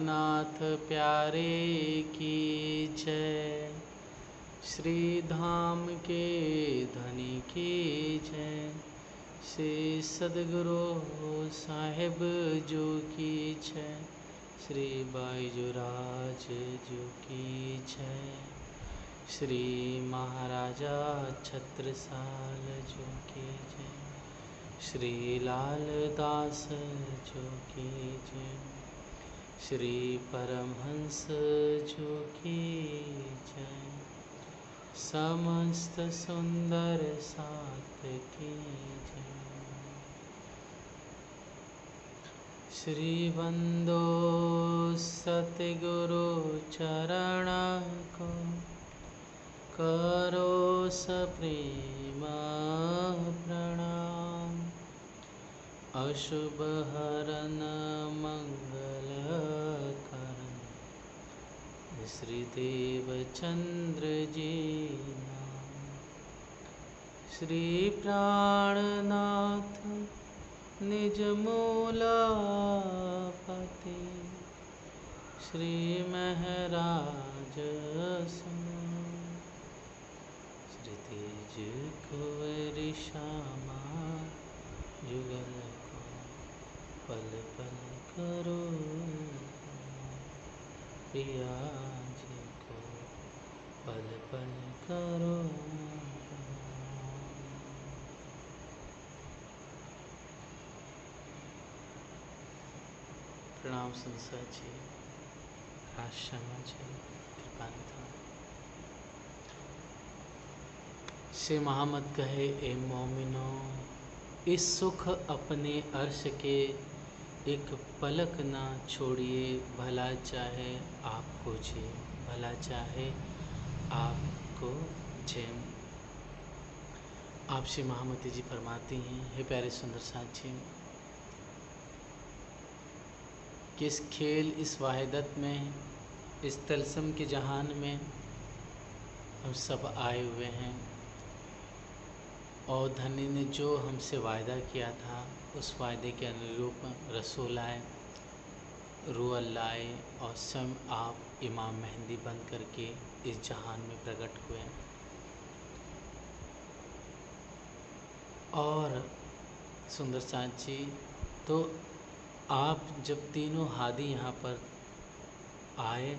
नाथ प्यारे की जय। श्री धाम के धनी की जय। श्री सद्गुरु साहिब जो की जय। श्री बाईजुराज जो की जय। श्री महाराजा छत्रसाल जो की जय। श्री लाल दास जो की जय। श्री परमहंस जो की जय। समस्त सुंदर सात की जय। श्री बंदो सतगुरु चरण को करो सप्रेम प्रणाम। अशुभ हरन मंगल करण श्री देवचंद्र जी नाम। श्री प्राणनाथ निज मूला पति। श्री महराज समान श्री तेज कुंवर श्यामा जुगल को पल पल करो पिया जी को पल पल करो। प्रणाम संसार जी, क्षमा जी, कृपा निधान। से महामत कहे ए मोमिनो, इस सुख अपने अर्श के एक पलक ना छोड़िए। भला चाहे आपको जे, भला चाहे आपको जे। आप श्री महामती जी फरमाती हैं, हे प्यारे सुंदर साथी, कि इस खेल, इस वाहिदत में, इस तलसम के जहान में हम सब आए हुए हैं। और धनी ने जो हमसे वायदा किया था, उस वायदे के अनुरूप रसूल आए, रूह लाए और स्वयं आप इमाम मेहंदी बन करके इस जहान में प्रकट हुए। और सुंदर साथ जी, तो आप जब तीनों हादी यहाँ पर आए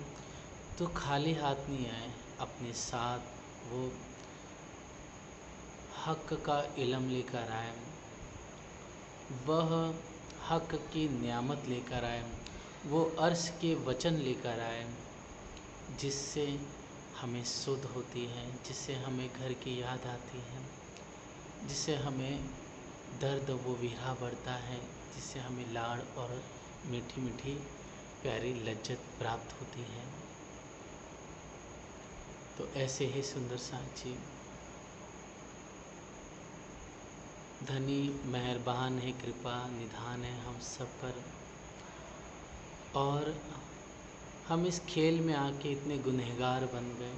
तो खाली हाथ नहीं आए, अपने साथ वो हक का इल्म लेकर आए, वह हक की नियामत लेकर आए, वो अर्श के वचन लेकर आए, जिससे हमें शुद्ध होती है, जिससे हमें घर की याद आती है, जिससे हमें दर्द वो विरह बढ़ता है, जिससे हमें लाड़ और मीठी मीठी प्यारी लज्जत प्राप्त होती है। तो ऐसे ही सुंदर साथी, धनी मेहरबान है, कृपा निधान है हम सब पर। और हम इस खेल में आके इतने गुनहगार बन गए,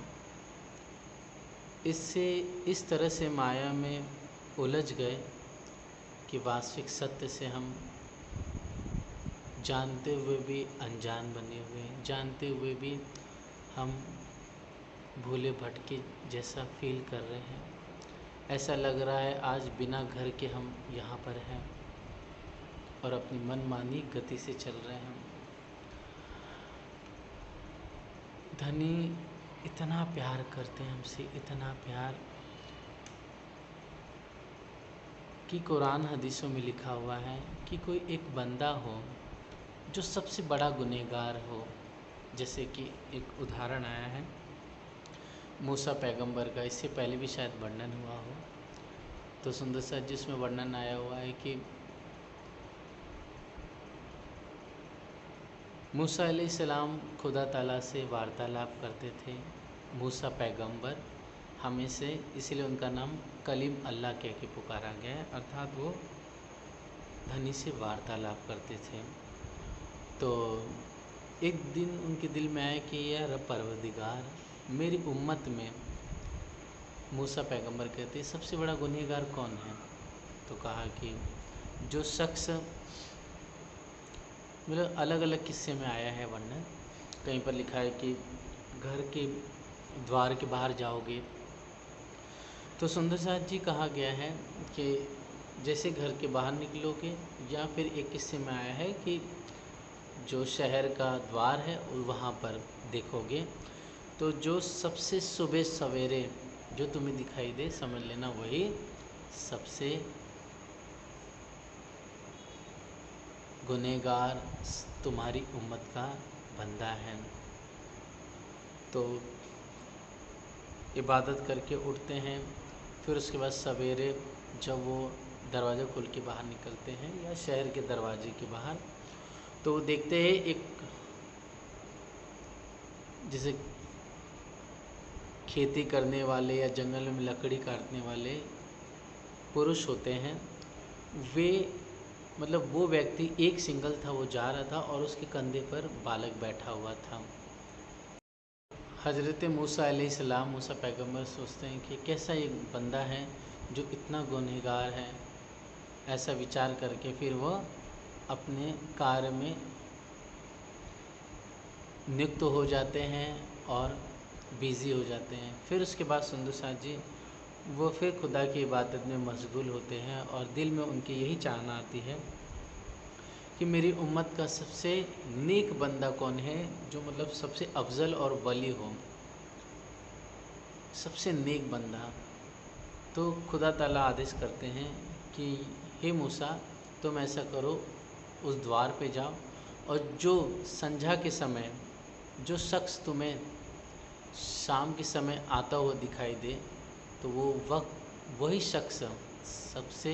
इससे इस तरह से माया में उलझ गए कि वास्तविक सत्य से हम जानते हुए भी अनजान बने हुए हैं, जानते हुए भी हम भूले भटके जैसा फील कर रहे हैं। ऐसा लग रहा है आज बिना घर के हम यहाँ पर हैं और अपनी मनमानी गति से चल रहे हैं। धनी इतना प्यार करते हैं हमसे, इतना प्यार कि कुरान हदीसों में लिखा हुआ है कि कोई एक बंदा हो जो सबसे बड़ा गुनहगार हो। जैसे कि एक उदाहरण आया है मूसा पैगंबर का, इससे पहले भी शायद वर्णन हुआ हो। तो सुंदर सा जिसमें वर्णन आया हुआ है कि मूसा अलैहिस्सलाम खुदा ताला से वार्तालाप करते थे। मूसा पैगंबर हमें से, इसलिए उनका नाम कलीम अल्लाह कह के पुकारा गया है, अर्थात वो धनी से वार्तालाप करते थे। तो एक दिन उनके दिल में आया कि यार परवरदिगार, मेरी उम्मत में मूसा पैगंबर कहते सबसे बड़ा गुनहगार कौन है। तो कहा कि जो शख्स मतलब अलग अलग किस्से में आया है वर्णन। कहीं पर लिखा है कि घर के द्वार के बाहर जाओगे तो सुंदर साथ जी कहा गया है कि जैसे घर के बाहर निकलोगे, या फिर एक किस्से में आया है कि जो शहर का द्वार है वहाँ पर देखोगे तो जो सबसे सुबह सवेरे जो तुम्हें दिखाई दे, समझ लेना वही सबसे गुनहगार तुम्हारी उम्मत का बंदा है। तो इबादत करके उठते हैं, फिर उसके बाद सवेरे जब वो दरवाज़ा खोल के बाहर निकलते हैं या शहर के दरवाजे के बाहर, तो वो देखते हैं एक जैसे खेती करने वाले या जंगल में लकड़ी काटने वाले पुरुष होते हैं। वे मतलब वो व्यक्ति एक सिंगल था, वो जा रहा था और उसके कंधे पर बालक बैठा हुआ था। हज़रत मूसा अलैहिस्सलाम, मूसा पैगंबर सोचते हैं कि कैसा एक बंदा है जो इतना गुनहगार है। ऐसा विचार करके फिर वह अपने कार्य में नियुक्त हो जाते हैं और बिज़ी हो जाते हैं। फिर उसके बाद सुंदर साथ जी वो फिर खुदा की इबादत में मशगूल होते हैं और दिल में उनकी यही चाहना आती है कि मेरी उम्मत का सबसे नेक बंदा कौन है, जो मतलब सबसे अफजल और वली हो, सबसे नेक बंदा। तो खुदा ताला आदेश करते हैं कि हे मूसा, तुम ऐसा करो, उस द्वार पे जाओ और जो संध्या के समय जो शख्स तुम्हें शाम के समय आता हुआ दिखाई दे, तो वो वक्त वही शख्स सबसे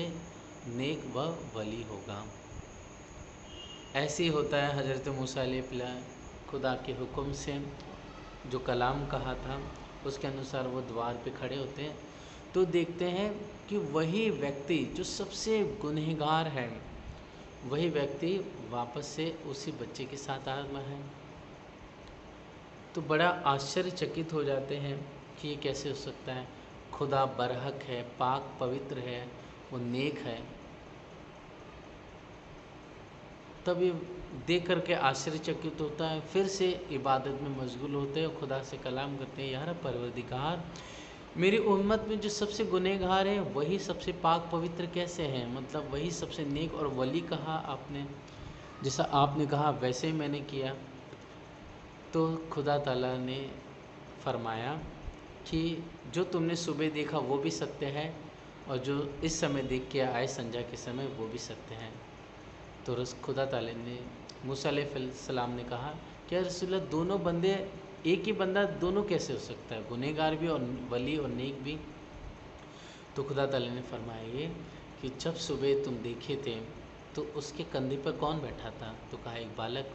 नेक व वली होगा। ऐसे ही होता है। हज़रत मूसा अलैहिस्सलाम खुदा के हुक्म से जो कलाम कहा था उसके अनुसार वो द्वार पे खड़े होते हैं, तो देखते हैं कि वही व्यक्ति जो सबसे गुनहगार है, वही व्यक्ति वापस से उसी बच्चे के साथ आ रहा है। तो बड़ा आश्चर्यचकित हो जाते हैं कि ये कैसे हो सकता है। खुदा बरहक है, पाक पवित्र है, वो नेक है। तब ये देख करके आश्चर्यचकित होता है, फिर से इबादत में मशगूल होते हैं और खुदा से कलाम करते हैं, यार परवरदिगार, मेरी उम्मत में जो सबसे गुनहगार है वही सबसे पाक पवित्र कैसे हैं, मतलब वही सबसे नेक और वली कहा आपने, जैसा आपने कहा वैसे ही मैंने किया। तो खुदा ताला ने फरमाया कि जो तुमने सुबह देखा वो भी सत्य है और जो इस समय देख के आए संध्या के समय वो भी सत्य है। तो खुदा ताला ने मूसा अलैहिस्सलाम ने कहा क्या रसूलल्लाह, दोनों बंदे एक ही बंदा दोनों कैसे हो सकता है, गुनहगार भी और वली और नेक भी। तो खुदा ताला ने फरमाया ये कि जब सुबह तुम देखे थे तो उसके कंधे पर कौन बैठा था, तो कहा एक बालक।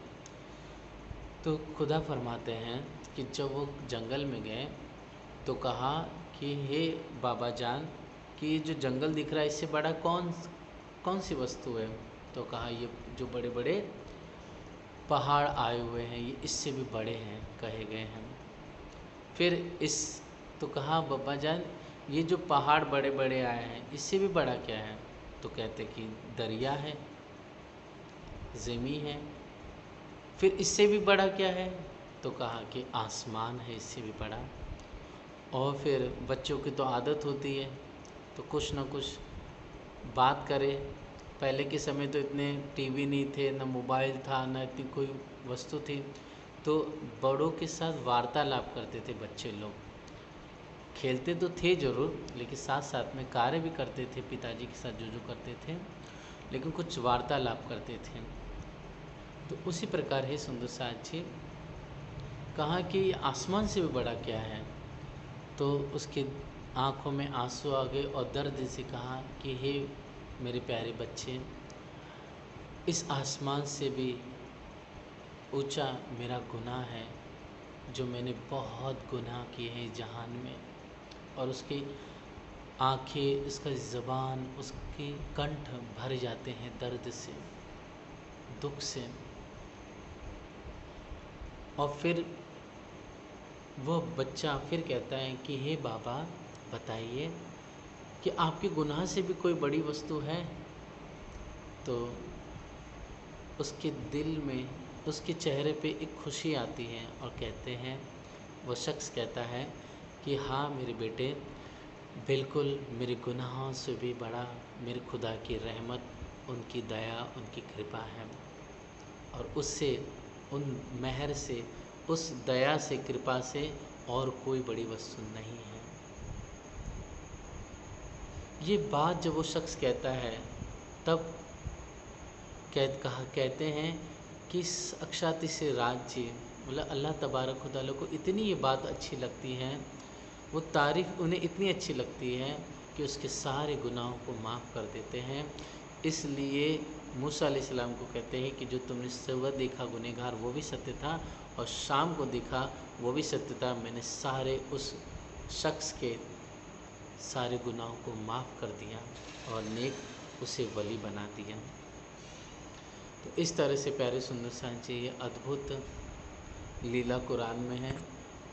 तो खुदा फरमाते हैं कि जब वो जंगल में गए तो कहा कि हे बाबा जान, कि ये जो जंगल दिख रहा है इससे बड़ा कौन सी वस्तु है, तो कहा ये जो बड़े बड़े पहाड़ आए हुए हैं ये इससे भी बड़े हैं कहे गए हैं। फिर तो कहा बाबा जान, ये जो पहाड़ बड़े बड़े आए हैं इससे भी बड़ा क्या है, तो कहते कि दरिया है, ज़मीन है। फिर इससे भी बड़ा क्या है, तो कहा कि आसमान है, इससे भी बड़ा। और फिर बच्चों की तो आदत होती है तो कुछ ना कुछ बात करे। पहले के समय तो इतने टीवी नहीं थे, ना मोबाइल था, ना इतनी कोई वस्तु थी, तो बड़ों के साथ वार्तालाप करते थे बच्चे लोग। खेलते तो थे ज़रूर, लेकिन साथ साथ में कार्य भी करते थे पिताजी के साथ जो करते थे, लेकिन कुछ वार्तालाप करते थे। तो उसी प्रकार है सुंदर साथ जी कहा कि आसमान से भी बड़ा क्या है, तो उसके आँखों में आंसू आ गए और दर्द से कहा कि हे मेरे प्यारे बच्चे, इस आसमान से भी ऊंचा मेरा गुनाह है, जो मैंने बहुत गुनाह किए हैं जहान में। और उसकी आँखें, उसका ज़बान, उसके कंठ भर जाते हैं दर्द से, दुख से। और फिर वह बच्चा फिर कहता है कि हे बाबा बताइए कि आपके गुनाह से भी कोई बड़ी वस्तु है। तो उसके दिल में, उसके चेहरे पे एक खुशी आती है और कहते हैं, वो शख्स कहता है कि हाँ मेरे बेटे, बिल्कुल मेरे गुनाहों से भी बड़ा मेरे खुदा की रहमत, उनकी दया, उनकी कृपा है। और उससे, उन मेहर से, उस दया से, कृपा से और कोई बड़ी वस्तु नहीं है। ये बात जब वो शख्स कहता है, तब कहते हैं कि अक्षाति से राज्य, मतलब अल्लाह तबारक व तआला को इतनी ये बात अच्छी लगती है, वो तारीफ़ उन्हें इतनी अच्छी लगती है कि उसके सारे गुनाहों को माफ़ कर देते हैं। इसलिए मूसा अलैहिस्सलाम को कहते हैं कि जो तुमने सुबह देखा गुनहगार वो भी सत्य था, और शाम को देखा वो भी सत्य था। मैंने सारे उस शख्स के सारे गुनाहों को माफ़ कर दिया और नेक उसे वली बना दिया। तो इस तरह से प्यारे सुंदर साहब जी, ये अद्भुत लीला कुरान में है।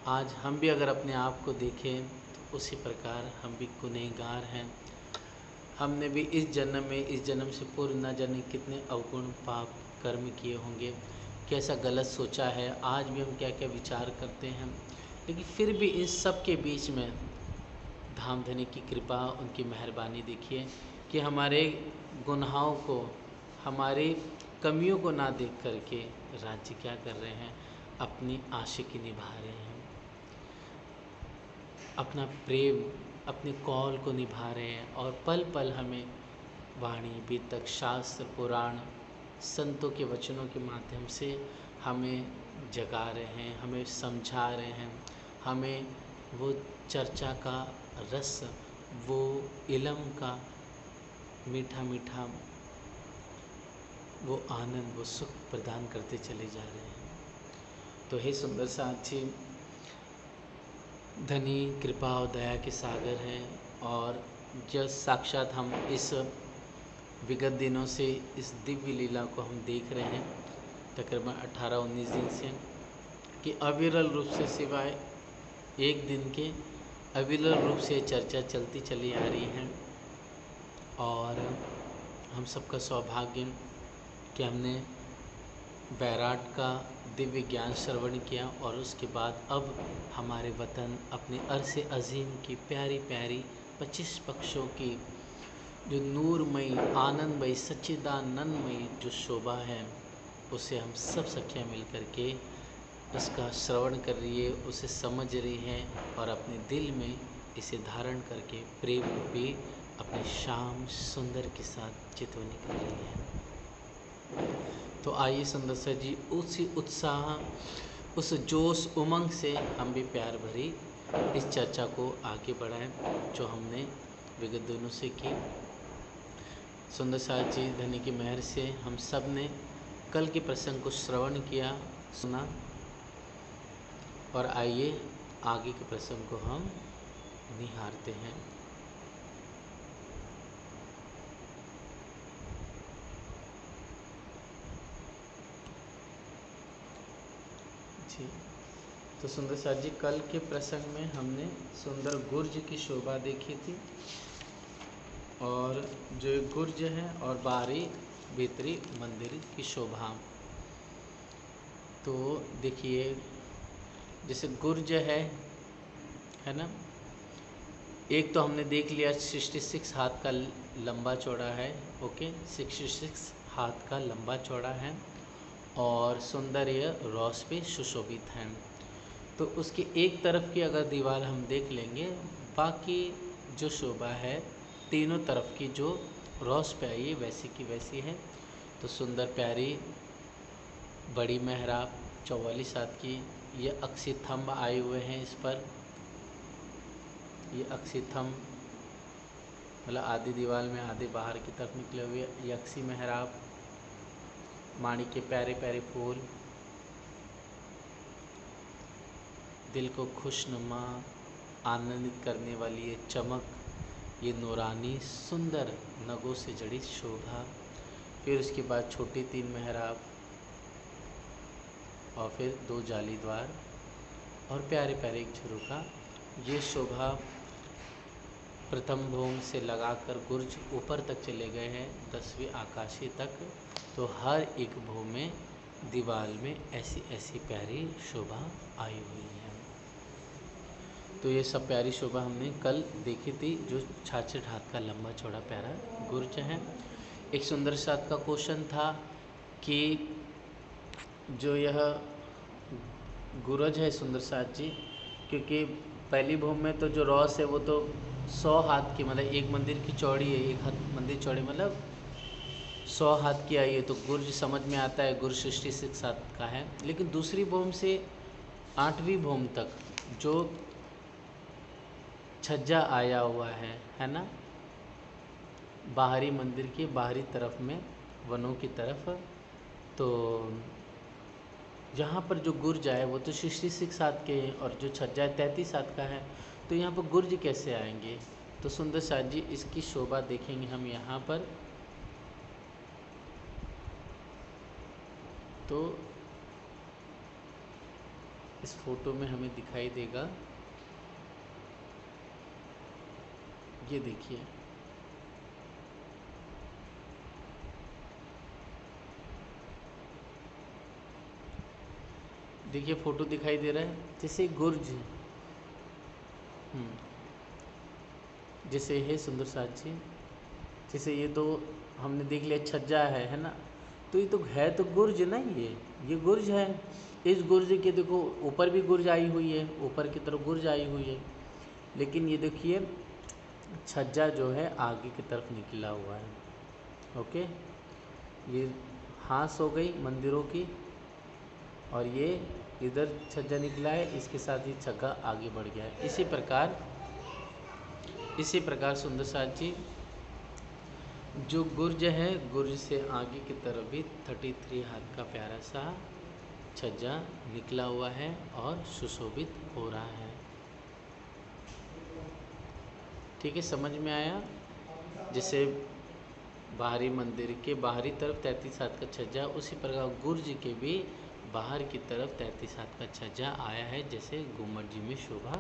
आज हम भी अगर अपने आप को देखें तो उसी प्रकार हम भी गुनहगार हैं। हमने भी इस जन्म में, इस जन्म से पूर्व न जाने कितने अवगुण पाप कर्म किए होंगे, कैसा गलत सोचा है, आज भी हम क्या क्या विचार करते हैं। लेकिन फिर भी इस सब के बीच में धामधनी की कृपा, उनकी मेहरबानी देखिए कि हमारे गुनाहों को, हमारी कमियों को ना देख करके राज्य क्या कर रहे हैं, अपनी आशिकी निभा रहे हैं, अपना प्रेम, अपने कौल को निभा रहे हैं, और पल पल हमें वाणी, बीतक, शास्त्र, पुराण, संतों के वचनों के माध्यम से हमें जगा रहे हैं, हमें समझा रहे हैं, हमें वो चर्चा का रस, वो इल्म का मीठा मीठा वो आनंद, वो सुख प्रदान करते चले जा रहे हैं। तो हे सुंदर साथी, धनी कृपा और दया के सागर हैं, और जब साक्षात हम इस विगत दिनों से इस दिव्य लीला को हम देख रहे हैं, तकरीबन 18-19 दिन से, कि अविरल रूप से सिवाय एक दिन के अविरल रूप से चर्चा चलती चली आ रही है। और हम सबका सौभाग्य कि हमने बैराट का दिव्य ज्ञान श्रवण किया, और उसके बाद अब हमारे वतन अपने अरसे अजीम की प्यारी प्यारी 25 पक्षों की जो नूरमयी, आनंदमयी, सच्चिदानंदमयी जो शोभा है, उसे हम सब सखियाँ मिल कर के उसका श्रवण कर रही है, उसे समझ रही है, और अपने दिल में इसे धारण करके प्रेम रूपी अपने श्याम सुंदर के साथ चितवनी कर रही है। तो आइए सुंदर सर जी, उसी उत्साह, उस जोश उमंग से हम भी प्यार भरी इस चर्चा को आगे बढ़ाएं जो हमने विगत दिनों से की। सुंदर साहब जी धनी की मेहर से हम सब ने कल के प्रसंग को श्रवण किया, सुना, और आइए आगे के प्रसंग को हम निहारते हैं। जी, तो सुंदर साहब जी, कल के प्रसंग में हमने सुंदर गुर्ज की शोभा देखी थी, और जो गुर्ज है और बाहरी भीतरी मंदिर की शोभा। तो देखिए, जैसे गुर्ज है ना, एक तो हमने देख लिया 66 हाथ का लंबा चौड़ा है, ओके, 66 हाथ का लंबा चौड़ा है, और सौंदर्य रौस पे सुशोभित हैं। तो उसकी एक तरफ की अगर दीवार हम देख लेंगे, बाकी जो शोभा है तीनों तरफ की जो रौस पे आई है वैसी की वैसी है। तो सुंदर प्यारी बड़ी मेहराब 44 हाथ की, ये अक्षी थंब आए हुए हैं इस पर, ये अक्षी थंब मतलब आधी दीवार में आधे बाहर की तरफ निकले हुए, ये अक्षी मेहराब, माणिक के प्यारे प्यारे फूल, दिल को खुशनुमा आनंदित करने वाली ये चमक, ये नूरानी सुंदर नगों से जड़ी शोभा, फिर उसके बाद छोटी 3 मेहराब, और फिर 2 जाली द्वार, और प्यारे प्यारे एक झरोखा, ये शोभा प्रथम भूम से लगाकर गुर्ज ऊपर तक चले गए हैं 10वीं आकाशी तक। तो हर एक भूम में दीवार में ऐसी ऐसी प्यारी शोभा आई हुई है। तो ये सब प्यारी शोभा हमने कल देखी थी, जो 66 हाथ का लंबा चौड़ा प्यारा गुर्ज है। एक सुंदर साथ का क्वेश्चन था कि जो यह गुरज है सुंदर साथ जी, क्योंकि पहली भूमि में तो जो रॉस है वो तो 100 हाथ की, मतलब एक मंदिर की चौड़ी है, एक हाथ मंदिर चौड़ी मतलब 100 हाथ की आई है, तो गुर्ज समझ में आता है, गुर्ज 66 हाथ का है। लेकिन दूसरी भूमि से 8वीं भूमि तक जो छज्जा आया हुआ है ना, बाहरी मंदिर के बाहरी तरफ में वनों की तरफ, तो यहाँ पर जो गुर्ज आए वो तो 66 हाथ के हैं और जो छज्जा है 33 हाथ का है। तो यहाँ पर गुर्ज कैसे आएंगे? तो सुंदर साथ जी इसकी शोभा देखेंगे हम यहाँ पर। तो इस फोटो में हमें दिखाई देगा, ये देखिए, देखिए फोटो दिखाई दे रहा है जैसे गुर्ज, जैसे है सुंदर साथ जी, जैसे ये तो हमने देख लिया छज्जा है ना, तो ये तो है तो गुर्ज ना, ये गुर्ज है। इस गुर्ज के देखो ऊपर भी गुर्ज आई हुई है, ऊपर की तरफ गुर्ज आई हुई है, लेकिन ये देखिए छज्जा जो है आगे की तरफ निकला हुआ है। ओके, ये हाँस हो गई मंदिरों की, और ये इधर छज्जा निकला है, इसके साथ ही छज्जा आगे बढ़ गया है। इसी प्रकार सुंदर साथ जी जो गुर्ज है, गुर्ज से आगे की तरफ भी 33 हाथ का प्यारा सा छज्जा निकला हुआ है और सुशोभित हो रहा है। ठीक है, समझ में आया? जैसे बाहरी मंदिर के बाहरी तरफ 33 हाथ का छज्जा, उसी प्रकार गुर्ज के भी बाहर की तरफ 33 हाथ का छज्जा आया है, जैसे गुम्बद जी में शोभा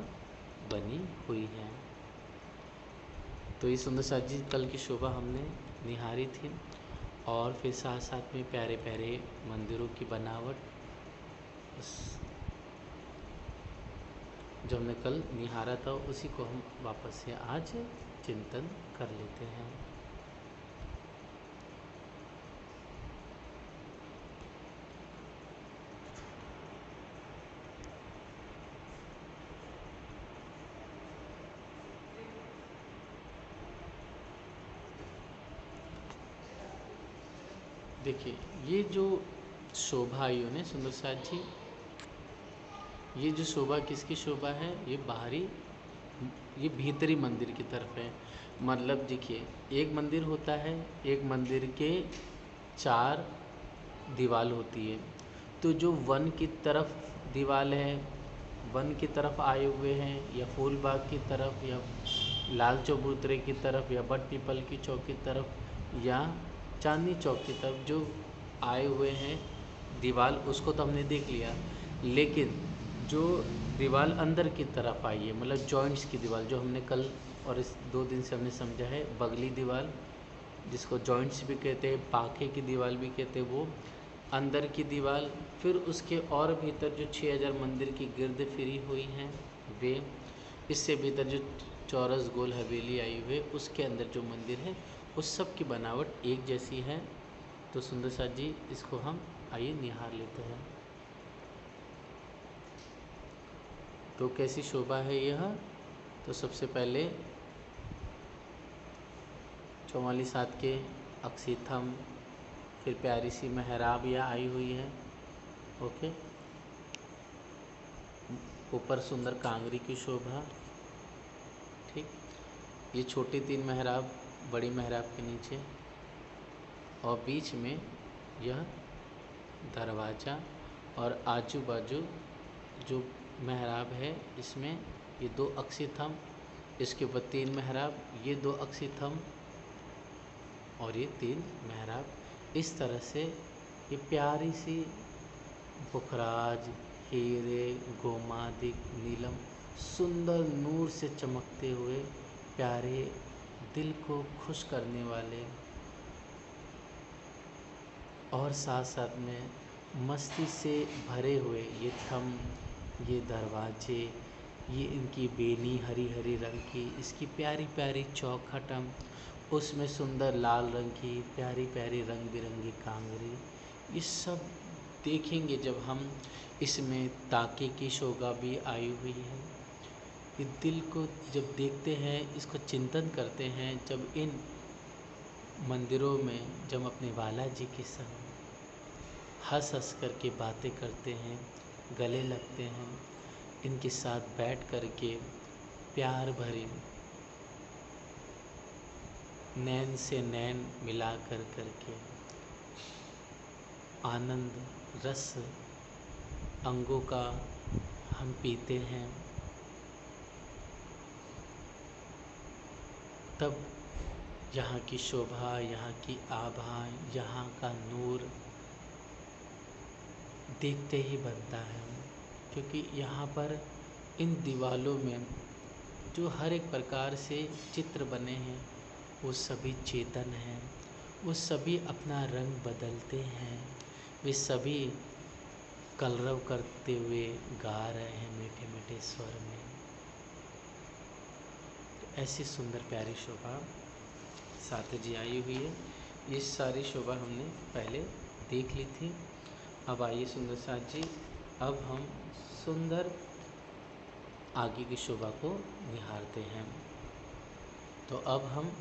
बनी हुई है। तो ये सुंदर साथ जी कल की शोभा हमने निहारी थी, और फिर साथ साथ में प्यारे प्यारे मंदिरों की बनावट जो हमने कल निहारा था, उसी को हम वापस से आज चिंतन कर लेते हैं। देखिए ये जो शोभा आई है सुंदर साथ जी, ये जो शोभा किसकी शोभा है? ये बाहरी, ये भीतरी मंदिर की तरफ है। मतलब देखिए एक मंदिर होता है, एक मंदिर के 4 दीवार होती है, तो जो वन की तरफ दीवार है, वन की तरफ आए हुए हैं, या फूल बाग की तरफ, या लाल चबूतरे की तरफ, या बट पीपल की चौक की तरफ, या चांदनी चौक की तरफ जो आए हुए हैं दीवार, उसको तो हमने देख लिया। लेकिन जो दीवार अंदर की तरफ आई है, मतलब जॉइंट्स की दीवार, जो हमने कल और इस 2 दिन से हमने समझा है, बगली दीवार जिसको जॉइंट्स भी कहते हैं, पाखे की दीवार भी कहते हैं, वो अंदर की दीवार। फिर उसके और भीतर जो 6000 मंदिर की गिर्द फिरी हुई हैं वे, इससे भीतर जो चौरस गोल हवेली आई हुई है, उसके अंदर जो मंदिर है, उस सब की बनावट एक जैसी है। तो सुंदर साथ जी इसको हम आइए निहार लेते हैं। तो कैसी शोभा है यह? तो सबसे पहले 44 हाथ के अक्षिथम, फिर प्यारी सी मेहराब यह आई हुई है। ओके, ऊपर सुंदर कांगरी की शोभा। ठीक, ये छोटी 3 मेहराब बड़ी मेहराब के नीचे, और बीच में यह दरवाज़ा, और आजू बाजू जो मेहराब है इसमें ये 2 अक्षिथम, इसके ऊपर 3 मेहराब, ये 2 अक्षिथम और ये 3 मेहराब। इस तरह से ये प्यारी सी पुखराज, हीरे, गोमादिक, नीलम, सुंदर नूर से चमकते हुए प्यारे, दिल को खुश करने वाले और साथ साथ में मस्ती से भरे हुए ये थंब, ये दरवाजे, ये इनकी बेनी हरी हरी रंग की, इसकी प्यारी प्यारी चौखटम, उसमें सुंदर लाल रंग की प्यारी प्यारी रंग बिरंगी कांगरी, ये सब देखेंगे जब हम। इसमें ताके की शोभा भी आई हुई है। ये दिल को जब देखते हैं, इसको चिंतन करते हैं, जब इन मंदिरों में जब अपने बालाजी के संग हंस हंस करके बातें करते हैं, गले लगते हैं, इनके साथ बैठ कर के प्यार भरी नैन से नैन मिला कर करके आनंद रस अंगों का हम पीते हैं, तब यहाँ की शोभा, यहाँ की आभा, यहाँ का नूर देखते ही बनता है। क्योंकि यहाँ पर इन दीवालों में जो हर एक प्रकार से चित्र बने हैं वो सभी चेतन हैं, वो सभी अपना रंग बदलते हैं, वे सभी कलरव करते हुए गा रहे हैं मीठे मीठे स्वर में। तो ऐसी सुंदर प्यारी शोभा साथ जी आई हुई है। ये सारी शोभा हमने पहले देख ली थी। अब आइए सुंदर साथ जी, अब हम सुंदर आगे की शोभा को निहारते हैं। तो अब हम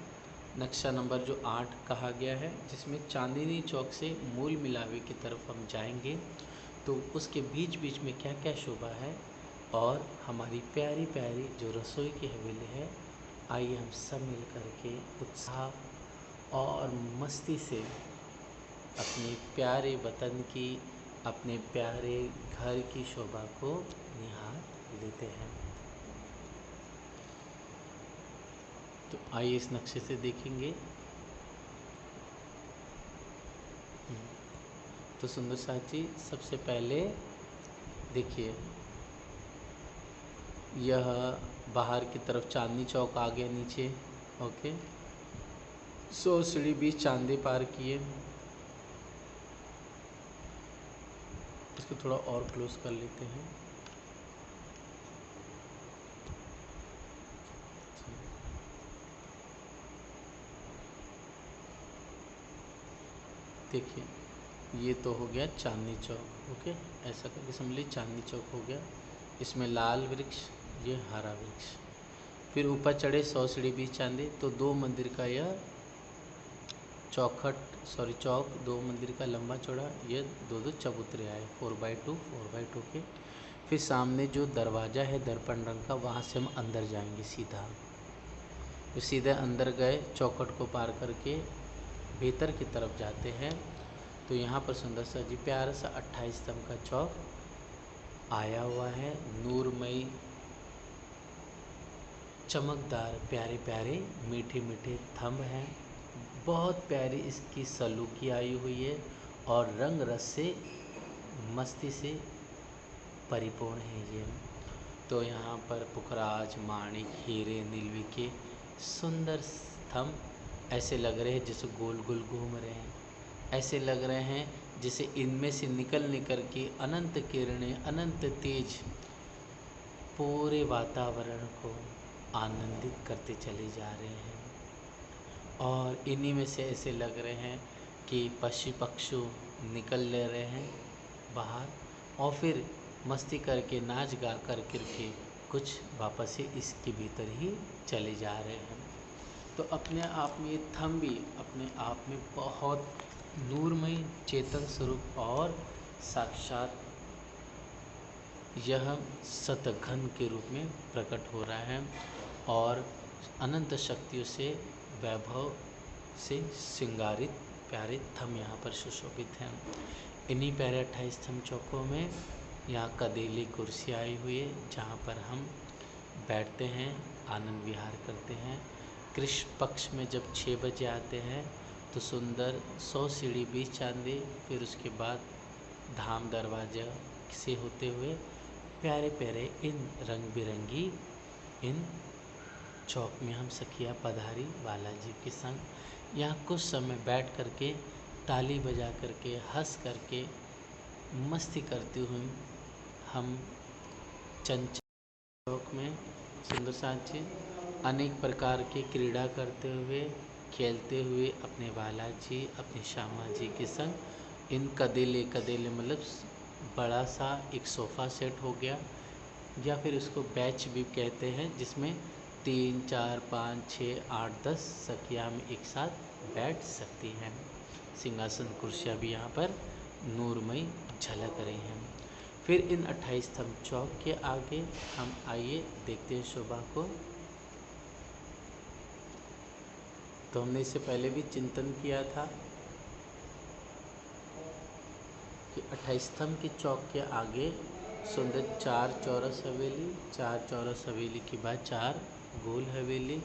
नक्शा नंबर जो 8 कहा गया है, जिसमें चांदनी चौक से मूल मिलावे की तरफ हम जाएंगे, तो उसके बीच बीच में क्या क्या शोभा है और हमारी प्यारी प्यारी जो रसोई की हवेली है, आइए हम सब मिल कर के उत्साह और मस्ती से अपने प्यारे वतन की, अपने प्यारे घर की शोभा को निहार लेते हैं। तो आइए इस नक्शे से देखेंगे। तो सुंदर साथ जी, सबसे पहले देखिए, यह बाहर की तरफ चांदनी चौक आ गया नीचे। ओके, 100 सीढ़ी 20 चांदी पार किए। इसको थोड़ा और क्लोज कर लेते हैं। देखिए, ये तो हो गया चांदनी चौक। ओके, ऐसा करके समझ लीजिए चांदनी चौक हो गया। इसमें लाल वृक्ष, ये हरा वृक्ष। फिर ऊपर चढ़े 100 सीढ़ी 20 चांदी, तो 2 मंदिर का यह चौक 2 मंदिर का लंबा चौड़ा, ये 2-2 चबूतरे आए, 4x2 के। फिर सामने जो दरवाज़ा है दर्पण रंग का, वहाँ से हम अंदर जाएंगे सीधा। तो सीधे अंदर गए, चौखट को पार करके भीतर की तरफ जाते हैं, तो यहाँ पर सुंदर सा जी प्यारा सा 28 स्तंभ का चौक आया हुआ है। नूरमयी चमकदार प्यारे प्यारे मीठे मीठे थंब हैं, बहुत प्यारी इसकी सलूकी आई हुई है और रंग रस से मस्ती से परिपूर्ण है ये। तो यहाँ पर पुखराज, माणिक, हीरे, नीलवी के सुंदर स्तंभ ऐसे लग रहे हैं जैसे गोल गोल घूम रहे हैं, ऐसे लग रहे हैं जैसे इनमें से निकल के अनंत किरणें, अनंत तेज पूरे वातावरण को आनंदित करते चले जा रहे हैं। और इन्हीं में से ऐसे लग रहे हैं कि पशु पक्षी निकल ले रहे हैं बाहर और फिर मस्ती करके नाच गा कर के कुछ वापस से इसके भीतर ही चले जा रहे हैं। तो अपने आप में ये थंब भी अपने आप में बहुत नूरमय चेतन स्वरूप और साक्षात यह सतघन के रूप में प्रकट हो रहा है और अनंत शक्तियों से वैभव से श्रृंगारित प्यारे थंब यहाँ पर सुशोभित हैं। इन्हीं प्यारे 28 थंब चौकों में यहाँ कदेली कुर्सी आई हुई है, जहाँ पर हम बैठते हैं, आनंद विहार करते हैं। कृष्ण पक्ष में जब 6 बजे आते हैं तो सुंदर 100 सीढ़ी 20 चांदी, फिर उसके बाद धाम दरवाजा से होते हुए प्यारे प्यारे इन रंग बिरंगी इन चौक में हम सखिया पधारी बालाजी के संग। यहाँ कुछ समय बैठ करके ताली बजा करके हंस करके मस्ती करते हुए हम चंचल चौक में सुंदर सांची अनेक प्रकार के क्रीड़ा करते हुए खेलते हुए अपने बालाजी अपने श्यामा जी के संग इन कदेले मतलब बड़ा सा एक सोफ़ा सेट हो गया, या फिर उसको बैच भी कहते हैं, जिसमें 3, 4, 5, 6, 8, 10 सखियाँ हम एक साथ बैठ सकती हैं। सिंहासन कुर्सियाँ भी यहाँ पर नूरमयी झलक रही हैं। फिर इन 28 स्तंभ चौक के आगे हम आइए देखते हैं शोभा को। तो हमने इससे पहले भी चिंतन किया था कि 28 स्तंभ के चौक के आगे सुंदर 4 चौरस हवेली, 4 चौरस हवेली के बाद 4 गोल हवेली,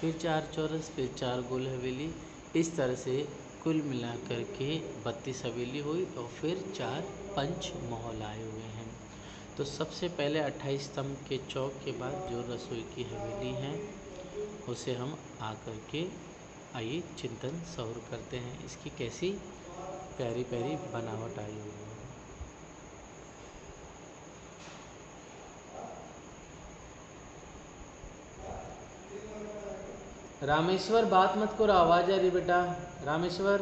फिर 4 चौरस, फिर 4 गोल हवेली, इस तरह से कुल मिलाकर के 32 हवेली हुई और फिर 4 पंच महल आए हुए हैं। तो सबसे पहले 28 स्तंभ के चौक के बाद जो रसोई की हवेली है उसे हम आकर के आइए चिंतन सौर करते हैं। इसकी कैसी प्यारी प्यारी बनावट आई हुई है। रामेश्वर बात मत करो, आवाज़ आ रही बेटा। रामेश्वर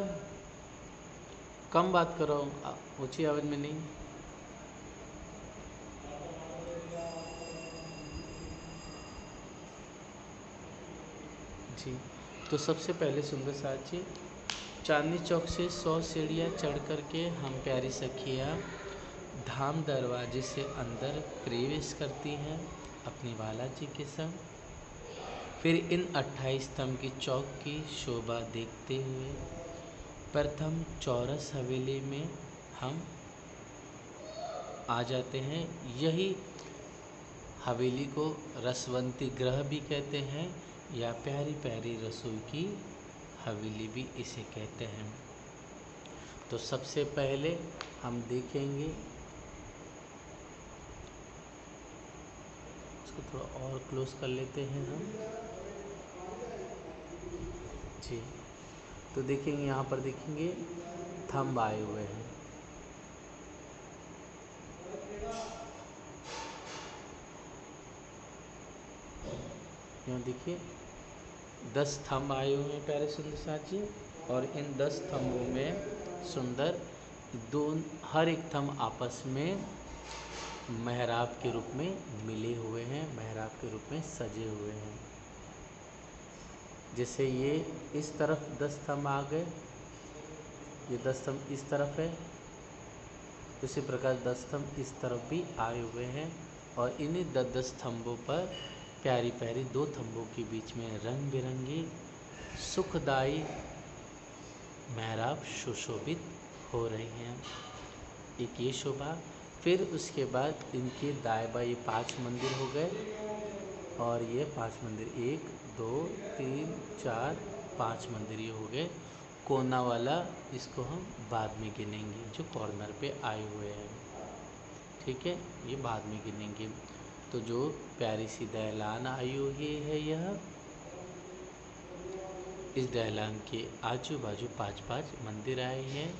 कम बात करो, ऊंची आवाज़ में नहीं। जी, तो सबसे पहले सुंदर साची चांदनी चौक से 100 सीढ़ियाँ चढ़ करके हम प्यारी सखिया धाम दरवाजे से अंदर प्रवेश करती हैं अपने बालाजी के संग। फिर इन 28 स्तंभ की चौक की शोभा देखते हुए प्रथम चौरस हवेली में हम आ जाते हैं। यही हवेली को रसवंती गृह भी कहते हैं या प्यारी प्यारी रसोई की हवेली भी इसे कहते हैं। तो सबसे पहले हम देखेंगे, इसको थोड़ा और क्लोज कर लेते हैं हम जी। तो देखेंगे यहाँ पर देखेंगे थंब आए हुए हैं। यहाँ देखिए 10 थंब आए हुए हैं प्यारे सुंदर साची, और इन 10 थंबों में सुंदर हर एक थंब आपस में मेहराब के रूप में मिले हुए हैं, मेहराब के रूप में सजे हुए हैं। जैसे ये इस तरफ 10 स्तंभ आ गए, ये 10 स्तंभ इस तरफ है, इसी प्रकार 10 स्तंभ इस तरफ भी आए हुए हैं, और इन्हीं 10 स्तंभों पर प्यारी प्यारी 2 थंबों के बीच में रंग बिरंगी सुखदायी मेहराब सुशोभित हो रही हैं। एक ये शोभा, फिर उसके बाद इनके दाएं बाएं 5 मंदिर हो गए, और ये 5 मंदिर 1, 2, 3, 4, 5 मंदिर ये हो गए। कोना वाला इसको हम बाद में गिनेंगे, जो कॉर्नर पे आए हुए हैं, ठीक है, ये बाद में गिनेंगे। तो जो प्यारी सी दहलान आई हुई है, यह इस दहलान के आजू बाजू 5-5 मंदिर आए हैं,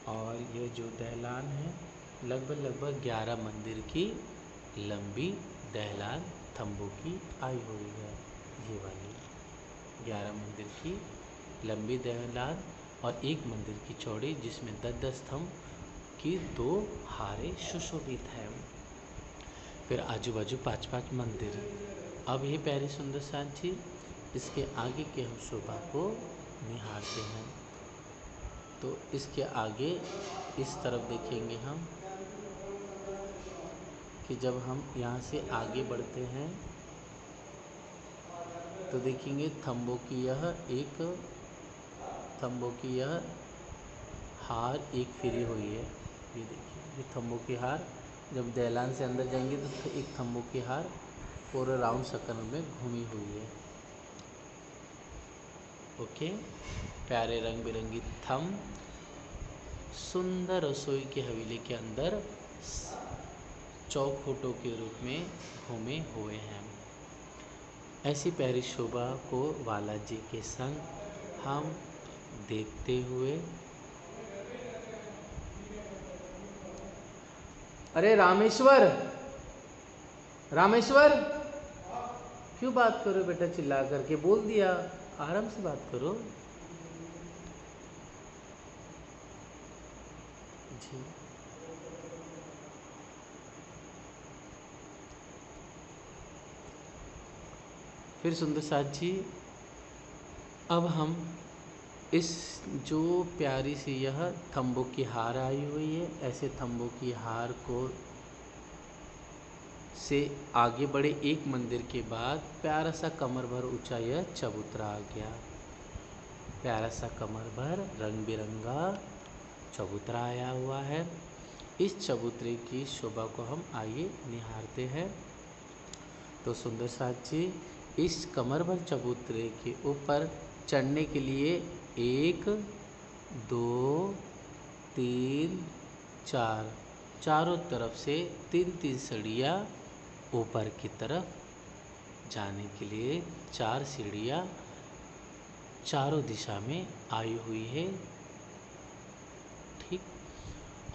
और ये जो दहलान है लगभग 11 मंदिर की लंबी दहलान थंबों की आई हुई है। ये वाली 11 मंदिर की लंबी दहलान और एक मंदिर की चौड़ी, जिसमें 10-10 स्तंभ की 2 हारे सुशोभित हैं। फिर आजू बाजू 5-5 मंदिर। अब ये प्यारी सुंदर सांची इसके आगे के हम शोभा को निहारते हैं। तो इसके आगे इस तरफ देखेंगे हम कि जब हम यहाँ से आगे बढ़ते हैं तो देखेंगे थंबों की यह हार एक फिरी हुई है। ये देखिए, ये थंबों की हार जब दहलान से अंदर जाएंगे तो एक थंबों की हार पूरे राउंड सर्कल में घूमी हुई है। ओके, प्यारे रंग बिरंगी थंब सुंदर रसोई की हवेली के अंदर चौखोटों के रूप में घूमे हुए हैं। ऐसी प्यारी शोभा को बालाजी के संग हम देखते हुए। अरे रामेश्वर, रामेश्वर, क्यों बात करो बेटा? चिल्ला करके बोल दिया, आराम से बात करो जी। फिर सुंदर साथ जी, अब हम इस जो प्यारी सी यह थंबों की हार आई हुई है, ऐसे थंबों की हार को से आगे बढ़े। एक मंदिर के बाद प्यारा सा कमर भर ऊंचा यह चबूतरा आ गया। प्यारा सा कमर भर रंग बिरंगा चबूतरा आया हुआ है। इस चबूतरे की शोभा को हम आइए निहारते हैं। तो सुंदर साथ जी, इस कमर भर चबूतरे के ऊपर चढ़ने के लिए 1 2 3 4 चारों तरफ से 3-3 सीढ़ियाँ ऊपर की तरफ जाने के लिए 4 सीढ़ियाँ चारों दिशा में आई हुई है। ठीक।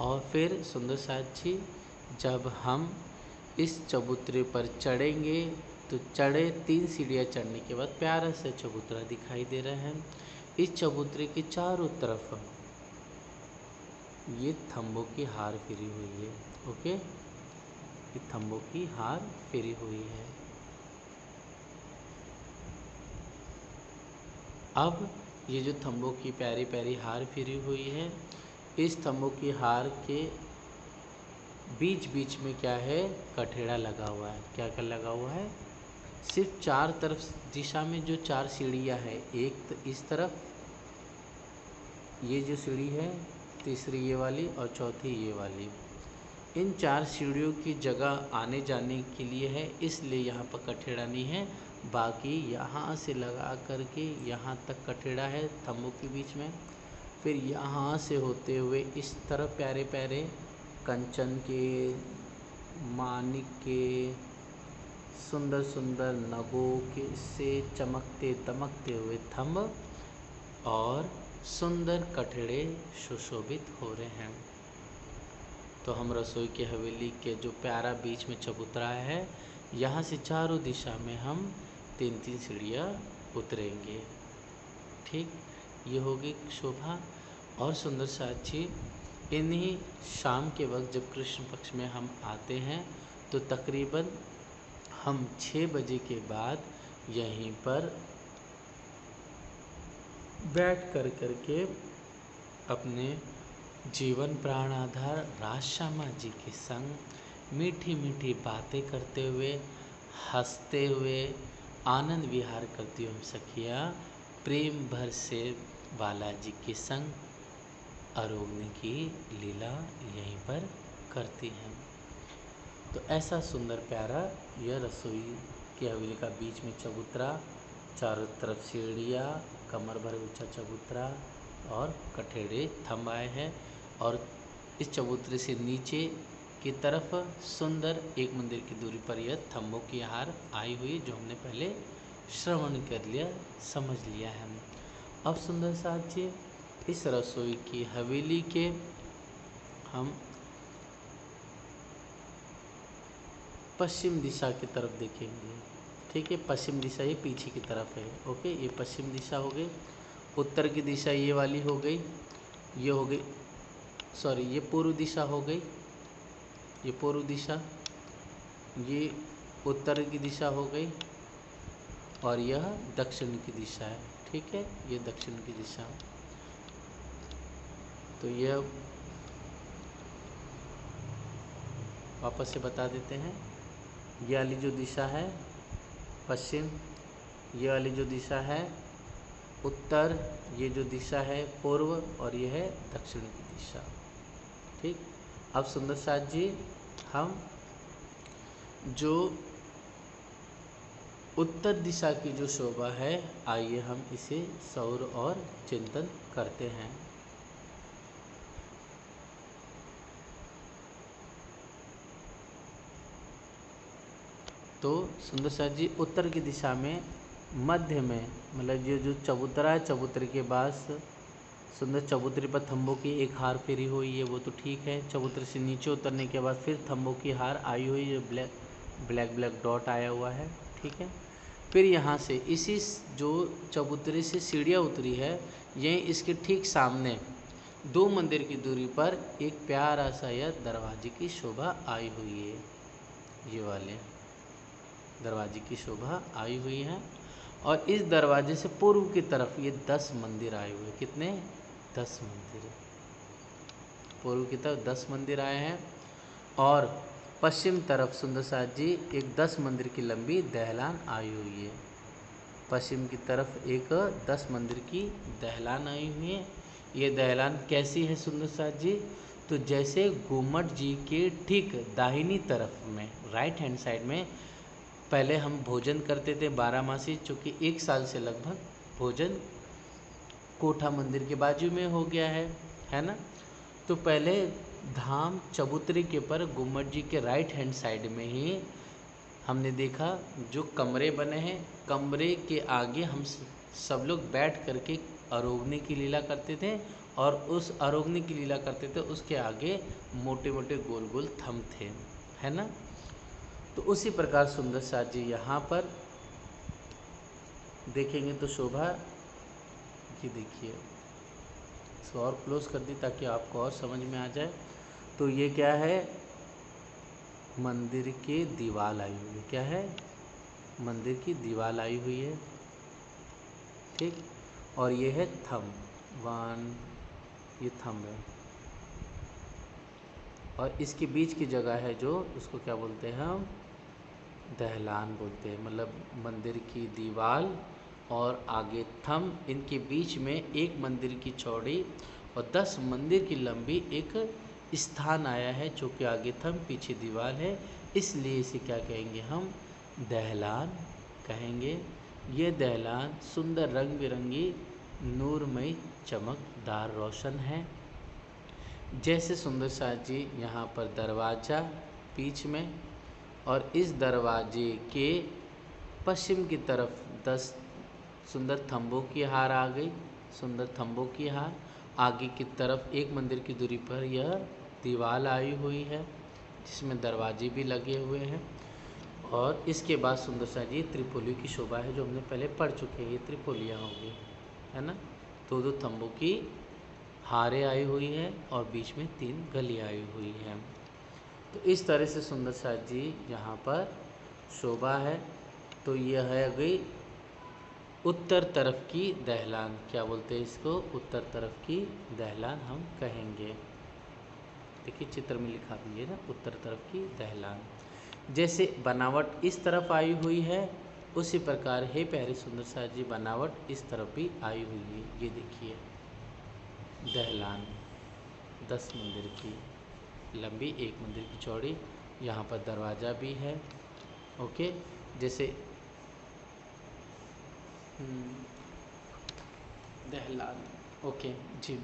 और फिर सुंदर साथ जी, जब हम इस चबूतरे पर चढ़ेंगे तो चढ़े 3 सीढ़ियाँ चढ़ने के बाद प्यारा सा चबूतरा दिखाई दे रहा है। इस चबूतरे के चारों तरफ ये थंबों की हार फिरी हुई है। ओके, ये थंबों की हार फिरी हुई है। अब ये जो थंबों की प्यारी प्यारी हार फिरी हुई है, इस थंबों की हार के बीच बीच में क्या है? कठेड़ा लगा हुआ है। क्या क्या लगा हुआ है? सिर्फ 4 तरफ दिशा में जो 4 सीढ़ियाँ है, एक इस तरफ ये जो सीढ़ी है, तीसरी ये वाली और चौथी ये वाली। इन 4 सीढ़ियों की जगह आने जाने के लिए है, इसलिए यहाँ पर कठेड़ा नहीं है। बाकी यहाँ से लगा करके यहाँ तक कठेड़ा है थंबों के बीच में। फिर यहाँ से होते हुए इस तरफ प्यारे प्यारे कंचन के, मानिक के, सुंदर सुंदर नगों के से चमकते दमकते हुए थंब और सुंदर कठड़े सुशोभित हो रहे हैं। तो हम रसोई की हवेली के जो प्यारा बीच में चबूतरा है, यहाँ से चारों दिशा में हम 3-3 सीढ़ियाँ उतरेंगे। ठीक, ये होगी शोभा। और सुंदर साथी, इन्हीं शाम के वक्त जब कृष्ण पक्ष में हम आते हैं तो तकरीबन हम 6 बजे के बाद यहीं पर बैठ कर के अपने जीवन प्राण आधार राजश्यामा जी के संग मीठी मीठी बातें करते हुए, हंसते हुए, आनंद विहार करती हुई हम सखियाँ प्रेम भर से बालाजी के संग आरोग्य की लीला यहीं पर करती हैं। तो ऐसा सुंदर प्यारा यह रसोई की हवेली का बीच में चबूतरा, चारों तरफ सीढ़ियाँ, कमर भर ऊंचा चबूतरा और कठेड़े थंब आए हैं। और इस चबूतरे से नीचे की तरफ सुंदर एक मंदिर की दूरी पर यह थंबों की हार आई हुई, जो हमने पहले श्रवण कर लिया, समझ लिया है। अब सुंदर साथी, इस रसोई की हवेली के हम पश्चिम दिशा की तरफ देखेंगे। ठीक है, पश्चिम दिशा ये पीछे की तरफ है। ओके, ये पश्चिम दिशा हो गई। उत्तर की दिशा ये वाली हो गई, ये हो गई, सॉरी ये पूर्व दिशा हो गई, ये पूर्व दिशा, ये उत्तर की दिशा हो गई और यह दक्षिण की दिशा है। ठीक है, ये दक्षिण की दिशा। तो यह वापस से बता देते हैं। ये वाली जो दिशा है पश्चिम, ये वाली जो दिशा है उत्तर, ये जो दिशा है पूर्व और ये है दक्षिण की दिशा। ठीक, अब सुंदर साथ जी, हम जो उत्तर दिशा की जो शोभा है, आइए हम इसे सौर और चिंतन करते हैं। तो सुंदर साथ जी उत्तर की दिशा में मध्य में, मतलब ये जो चबूतरा है, चबूतरे के बाद सुंदर चबूतरे पर थंबों की एक हार फेरी हुई है, वो तो ठीक है। चबूतरे से नीचे उतरने के बाद फिर थंबों की हार आई हुई है, ब्लैक ब्लैक ब्लैक डॉट आया हुआ है, ठीक है। फिर यहाँ से इसी जो चबूतरे से सीढ़ियाँ उतरी है, यहीं इसके ठीक सामने 2 मंदिर की दूरी पर एक प्यारा सा यह दरवाजे की शोभा आई हुई है। ये वाले दरवाजे की शोभा आई हुई है और इस दरवाजे से पूर्व की तरफ ये 10 मंदिर आए हुए। कितने? 10 मंदिर। पूर्व की तरफ 10 मंदिर आए हैं और पश्चिम तरफ सुंदर साथ जी एक 10 मंदिर की लंबी दहलान आई हुई है। पश्चिम की तरफ एक 10 मंदिर की दहलान आई हुई है। ये दहलान कैसी है सुंदर साथ जी? तो जैसे गुम्मट जी के ठीक दाहिनी तरफ में, राइट हैंड साइड में पहले हम भोजन करते थे बारामासी, चूँकि 1 साल से लगभग भोजन कोठा मंदिर के बाजू में हो गया है ना। तो पहले धाम चबूतरे के पर गुम्मट जी के राइट हैंड साइड में ही हमने देखा जो कमरे बने हैं, कमरे के आगे हम सब लोग बैठ करके आरोगने की लीला करते थे और उस आरोगने की लीला करते थे उसके आगे मोटे मोटे गोल गोल थंब थे, है ना। तो उसी प्रकार सुंदर साथ जी यहाँ पर देखेंगे तो शोभा ये देखिए, इसको और क्लोज कर दी ताकि आपको और समझ में आ जाए। तो ये क्या है? मंदिर की दीवार आई हुई है। क्या है? मंदिर की दीवार आई हुई है, ठीक। और ये है थंब 1, ये थंब है और इसके बीच की जगह है जो उसको क्या बोलते हैं हम? दहलान बोलते हैं। मतलब मंदिर की दीवार और आगे थंब, इनके बीच में एक मंदिर की चौड़ी और 10 मंदिर की लंबी एक स्थान आया है, जो कि आगे थंब पीछे दीवार है, इसलिए इसे क्या कहेंगे हम? दहलान कहेंगे। ये दहलान सुंदर रंग बिरंगी नूरमयी चमकदार रोशन है। जैसे सुंदर साथ जी यहाँ पर दरवाज़ा बीच में और इस दरवाजे के पश्चिम की तरफ 10 सुंदर थंबों की हार आ गई, सुंदर थंबों की हार। आगे की तरफ एक मंदिर की दूरी पर यह दीवार आई हुई है जिसमें दरवाजे भी लगे हुए हैं और इसके बाद सुंदर सा जी त्रिपोली की शोभा है जो हमने पहले पढ़ चुके हैं। ये त्रिपोलियाँ होगी, है ना। 2 थंबों की हारें आई हुई है और बीच में 3 गलियाँ आई हुई हैं। तो इस तरह से सुंदर सा जी यहाँ पर शोभा है। तो यह है गई उत्तर तरफ की दहलान। क्या बोलते हैं इसको? उत्तर तरफ की दहलान हम कहेंगे। देखिए चित्र में लिखा भी है ना, उत्तर तरफ की दहलान। जैसे बनावट इस तरफ आई हुई है उसी प्रकार हे प्यारे सुंदर सा जी बनावट इस तरफ भी आई हुई है। ये देखिए दहलान 10 मंदिर की लंबी, 1 मंदिर की चौड़ी, यहाँ पर दरवाज़ा भी है। ओके, जैसे दहलान। ओके जी,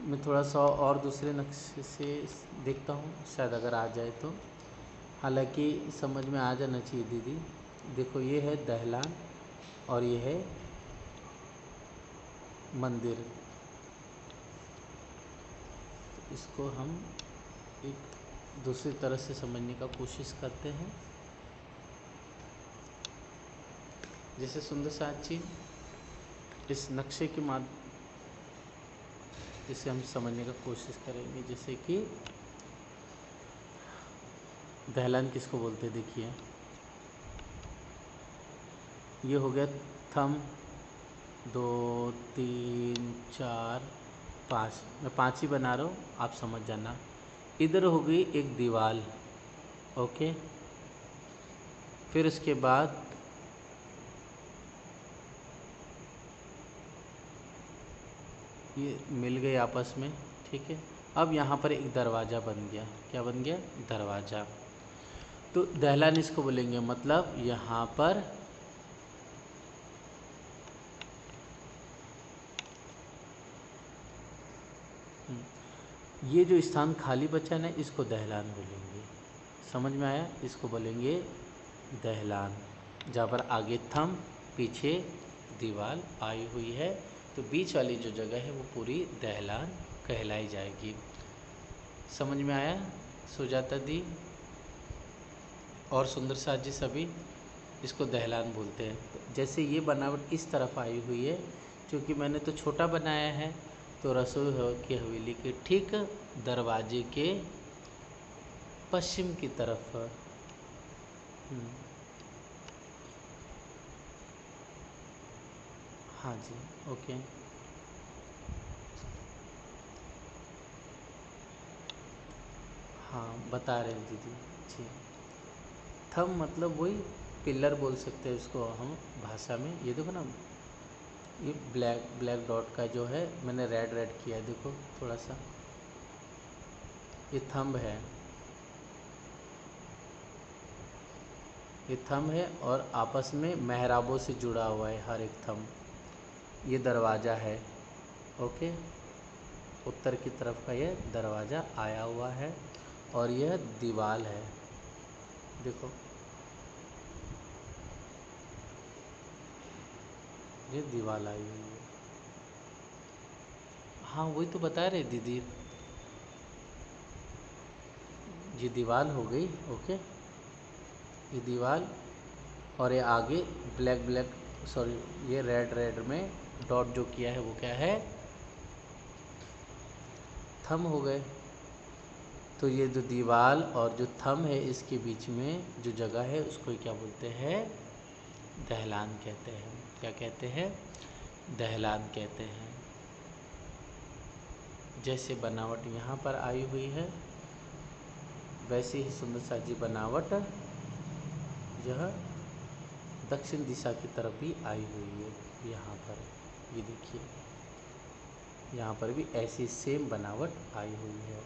मैं थोड़ा सा और दूसरे नक्शे से देखता हूँ, शायद अगर आ जाए तो। हालांकि समझ में आ जाना चाहिए दीदी। देखो ये है दहलान और ये है मंदिर। इसको हम एक दूसरी तरह से समझने का कोशिश करते हैं। जैसे सुंदर साथ जी इस नक्शे के माध्यम इसे हम समझने का कोशिश करेंगे। जैसे कि दहलान किसको बोलते हैं? देखिए ये हो गया थंब 2 3 4 5, मैं 5 ही बना रहा हूँ, आप समझ जाना। इधर हो गई एक दीवार, ओके। फिर उसके बाद ये मिल गए आपस में, ठीक है। अब यहाँ पर एक दरवाज़ा बन गया। क्या बन गया? दरवाज़ा। तो दहलान इसको बोलेंगे, मतलब यहाँ पर ये जो स्थान खाली बचा ना इसको दहलान बोलेंगे। समझ में आया? इसको बोलेंगे दहलान। जहाँ पर आगे थंब, पीछे दीवार आई हुई है, तो बीच वाली जो जगह है वो पूरी दहलान कहलाई जाएगी। समझ में आया सुजाता दी और सुंदर साथ जी? सभी इसको दहलान बोलते हैं। तो जैसे ये बनावट इस तरफ आई हुई है, क्योंकि मैंने तो छोटा बनाया है, तो रसोई की हवेली के ठीक दरवाजे के पश्चिम की तरफ। हाँ जी, ओके। हाँ, बता रहे हैं दीदी जी। थंब मतलब वही पिलर बोल सकते हैं उसको हम भाषा में। ये देखो ना, ये ब्लैक ब्लैक डॉट का जो है मैंने रेड रेड किया है, देखो थोड़ा सा, ये थंब है, ये थंब है और आपस में मेहराबों से जुड़ा हुआ है हर एक थंब। ये दरवाज़ा है, ओके, उत्तर की तरफ का ये दरवाज़ा आया हुआ है और यह दीवार है, देखो ये दीवार आई हुई है। हाँ वही तो बता रहे दीदी, ये दीवार हो गई, ओके, ये दीवार और ये आगे ब्लैक ब्लैक, सॉरी ये रेड रेड में डॉट जो किया है वो क्या है? थंब हो गए। तो ये जो दीवार और जो थंब है इसके बीच में जो जगह है उसको क्या बोलते हैं? दहलान कहते हैं। क्या कहते हैं? दहलान कहते हैं। जैसे बनावट यहाँ पर आई हुई है, वैसे ही सुंदर सा जी बनावट यह दक्षिण दिशा की तरफ भी आई हुई है। यहाँ पर ये देखिए, यहाँ पर भी ऐसी सेम बनावट आई हुई है।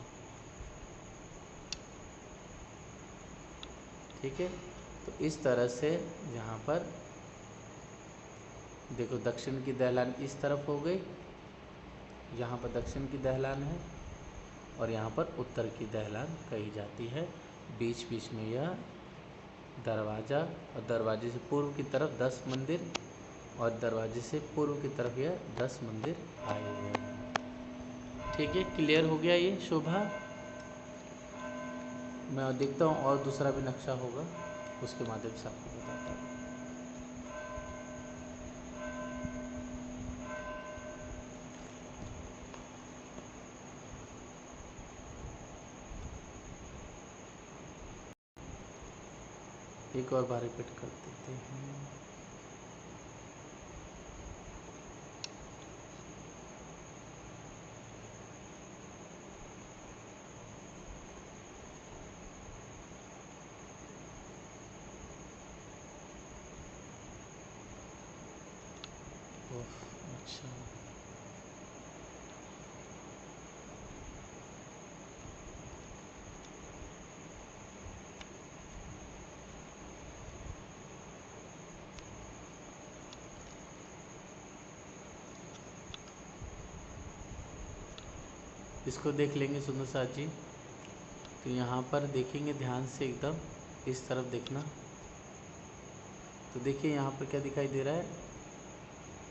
ठीक है, तो इस तरह से यहाँ पर देखो दक्षिण की दहलान इस तरफ हो गई, यहाँ पर दक्षिण की दहलान है और यहाँ पर उत्तर की दहलान कही जाती है। बीच बीच में यह दरवाज़ा और दरवाजे से पूर्व की तरफ 10 मंदिर और दरवाजे से पूर्व की तरफ यह 10 मंदिर आए हुए हैं। ठीक है, क्लियर हो गया ये शोभा? मैं देखता हूँ और दूसरा भी नक्शा होगा, उसके माध्यम से आपको बताता हूँ। एक और बार रिपीट कर देते हैं। अच्छा, इसको देख लेंगे सुंदर साथ जी। तो यहाँ पर देखेंगे ध्यान से, एकदम इस तरफ देखना। तो देखिए यहाँ पर क्या दिखाई दे रहा है?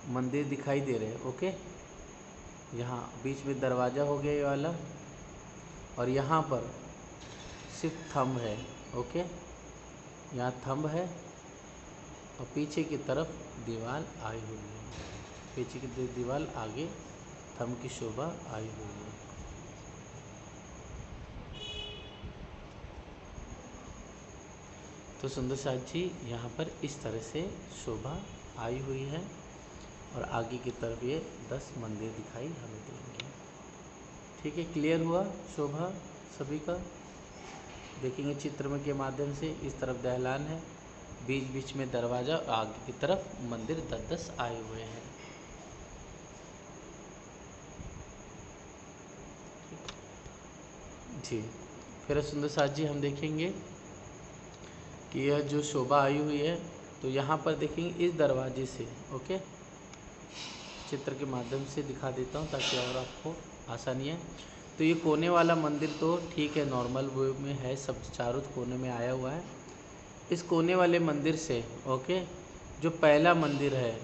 मंदिर दिखाई दे रहे हैं, ओके। यहाँ बीच में दरवाज़ा हो गया ये वाला और यहाँ पर सिर्फ थंब है, ओके। यहाँ थंब है और पीछे की तरफ दीवार आई हुई है, पीछे की दीवार आगे थंब की शोभा आई हुई है। तो सुंदर साथ जी यहाँ पर इस तरह से शोभा आई हुई है और आगे की तरफ ये 10 मंदिर दिखाई हमें देंगे। ठीक है, क्लियर हुआ शोभा सभी का? देखेंगे चित्र के माध्यम से, इस तरफ दहलान है, बीच बीच में दरवाज़ा और आगे की तरफ मंदिर 10-10 आए हुए हैं। जी, फिर सुंदर साथ जी हम देखेंगे कि यह जो शोभा आई हुई है, तो यहाँ पर देखेंगे इस दरवाजे से, ओके, चित्र के माध्यम से दिखा देता हूँ ताकि और आपको आसानी है। तो ये कोने वाला मंदिर तो ठीक है, नॉर्मल वे में है, सब चारों कोने में आया हुआ है। इस कोने वाले मंदिर से ओके, जो पहला मंदिर है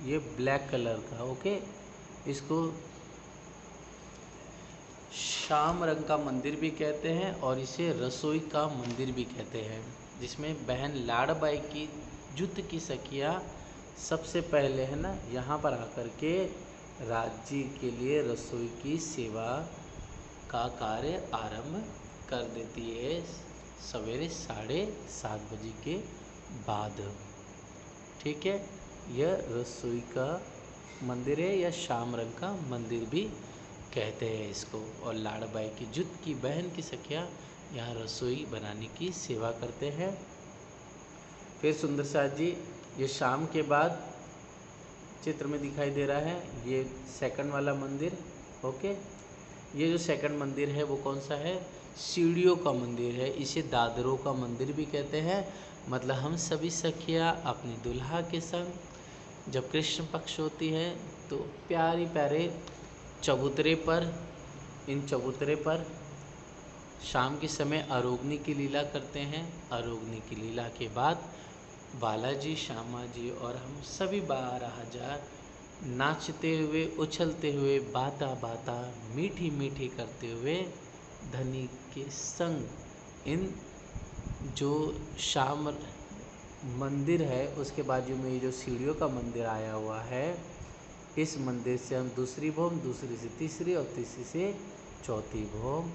ये ब्लैक कलर का, ओके, इसको श्याम रंग का मंदिर भी कहते हैं और इसे रसोई का मंदिर भी कहते हैं, जिसमें बहन लाड़बाई की जुत की सखिया सबसे पहले है ना यहाँ पर आकर के राज्य के लिए रसोई की सेवा का कार्य आरंभ कर देती है सवेरे 7:30 बजे के बाद। ठीक है, यह रसोई का मंदिर है या श्याम रंग का मंदिर भी कहते हैं इसको। और लाड़बाई की जुत की बहन की सखिया यहाँ रसोई बनाने की सेवा करते हैं। फिर सुंदर साथ जी, ये शाम के बाद चित्र में दिखाई दे रहा है, ये सेकंड वाला मंदिर, ओके। ये जो सेकंड मंदिर है वो कौन सा है? सीढ़ियों का मंदिर है, इसे दादरों का मंदिर भी कहते हैं। मतलब हम सभी सखियाँ अपनी दुल्हा के संग जब कृष्ण पक्ष होती है तो प्यारी प्यारे चबूतरे पर, इन चबूतरे पर शाम के समय आरोग्नि की लीला करते हैं। आरोग्नि की लीला के बाद बालाजी, श्यामा जी और हम सभी 12,000 नाचते हुए, उछलते हुए, बाता बाता मीठी मीठी करते हुए धनी के संग इन जो श्याम मंदिर है उसके बाजू में ये जो सीढ़ियों का मंदिर आया हुआ है, इस मंदिर से हम दूसरी भौम, दूसरी से तीसरी और तीसरी से चौथी भौम,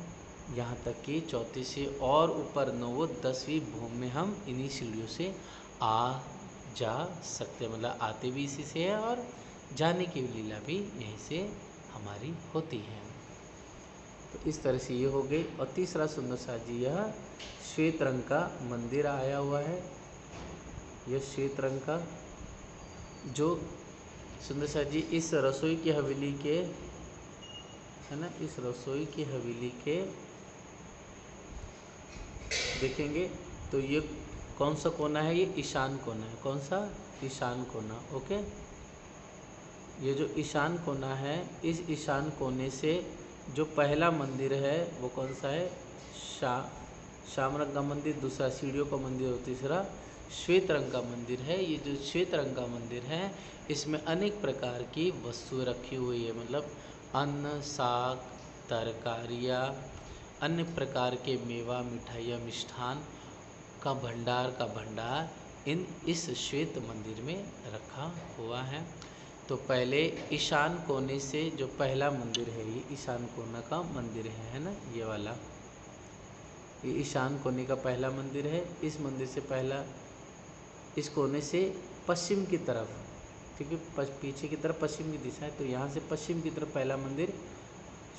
यहाँ तक कि चौथी से और ऊपर 9 10वीं भौम में हम इन्हीं सीढ़ियों से आ जा सकते हैं। मतलब आते भी इसी से है और जाने की लीला भी यहीं से हमारी होती है। तो इस तरह से ये हो गई। और तीसरा सुंदर साथ जी, यह श्वेत रंग का मंदिर आया हुआ है। यह श्वेत रंग का जो सुंदर साथ जी इस रसोई की हवेली के है ना, इस रसोई की हवेली के देखेंगे तो ये कौन सा कोना है? ये ईशान कोना है। कौन सा? ईशान कोना, ओके। ये जो ईशान कोना है, इस ईशान कोने से जो पहला मंदिर है वो कौन सा है? श्याम रंग का मंदिर, दूसरा सीढ़ियों का मंदिर और तीसरा श्वेत रंग का मंदिर है। ये जो श्वेत रंग का मंदिर है इसमें अनेक प्रकार की वस्तुएं रखी हुई है। मतलब अन्न, साग, तरकारियाँ, अन्य प्रकार के मेवा, मिठाइयाँ, मिष्ठान का भंडार इस श्वेत मंदिर में रखा हुआ है। तो पहले ईशान कोने से जो पहला मंदिर है, ये ईशान कोना का मंदिर है ना, ये वाला, ये ईशान कोने का पहला मंदिर है। इस मंदिर से पहला, इस कोने से पश्चिम की तरफ, ठीक है, पीछे की तरफ पश्चिम की दिशा है, तो यहाँ से पश्चिम की तरफ पहला मंदिर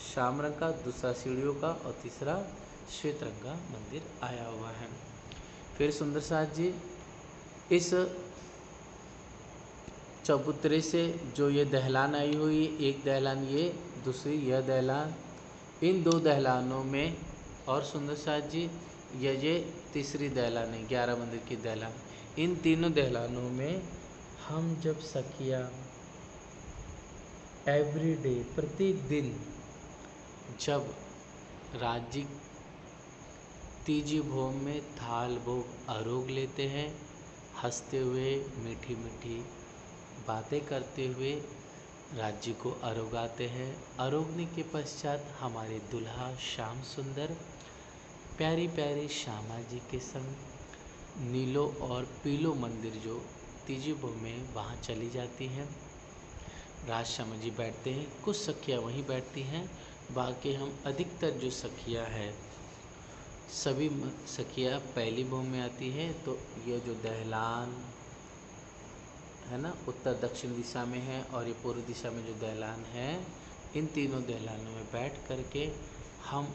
श्याम रंग का, दूसरा सीढ़ियों का और तीसरा श्वेत रंग का मंदिर आया हुआ है। फिर सुंदर साथ जी, इस चबूतरे से जो ये दहलान आई हुई, एक दहलान ये, दूसरी यह दहलान, इन 2 दहलानों में, और सुंदर साथ जी ये तीसरी दहलान है, 11 मंदिर की दहलान, इन तीनों दहलानों में हम जब सखिया एवरीडे, प्रतिदिन जब राज्य तीजी भोग में थाल भोग आरोग लेते हैं, हंसते हुए, मीठी मीठी बातें करते हुए राज्य को आरोगाते हैं। आरोगने के पश्चात हमारे दुल्हा श्याम सुंदर प्यारी प्यारी श्यामा जी के संग नीलो और पीलो मंदिर जो तीजी भोग में वहाँ चली जाती हैं। राज श्यामा जी बैठते हैं, कुछ सखियाँ वहीं बैठती हैं, बाकी हम अधिकतर जो सखियाँ हैं सभी सखियाँ पहली भोग में आती है। तो ये जो दहलान है ना, उत्तर दक्षिण दिशा में है, और ये पूर्व दिशा में जो दहलान है, इन तीनों दहलानों में बैठ करके हम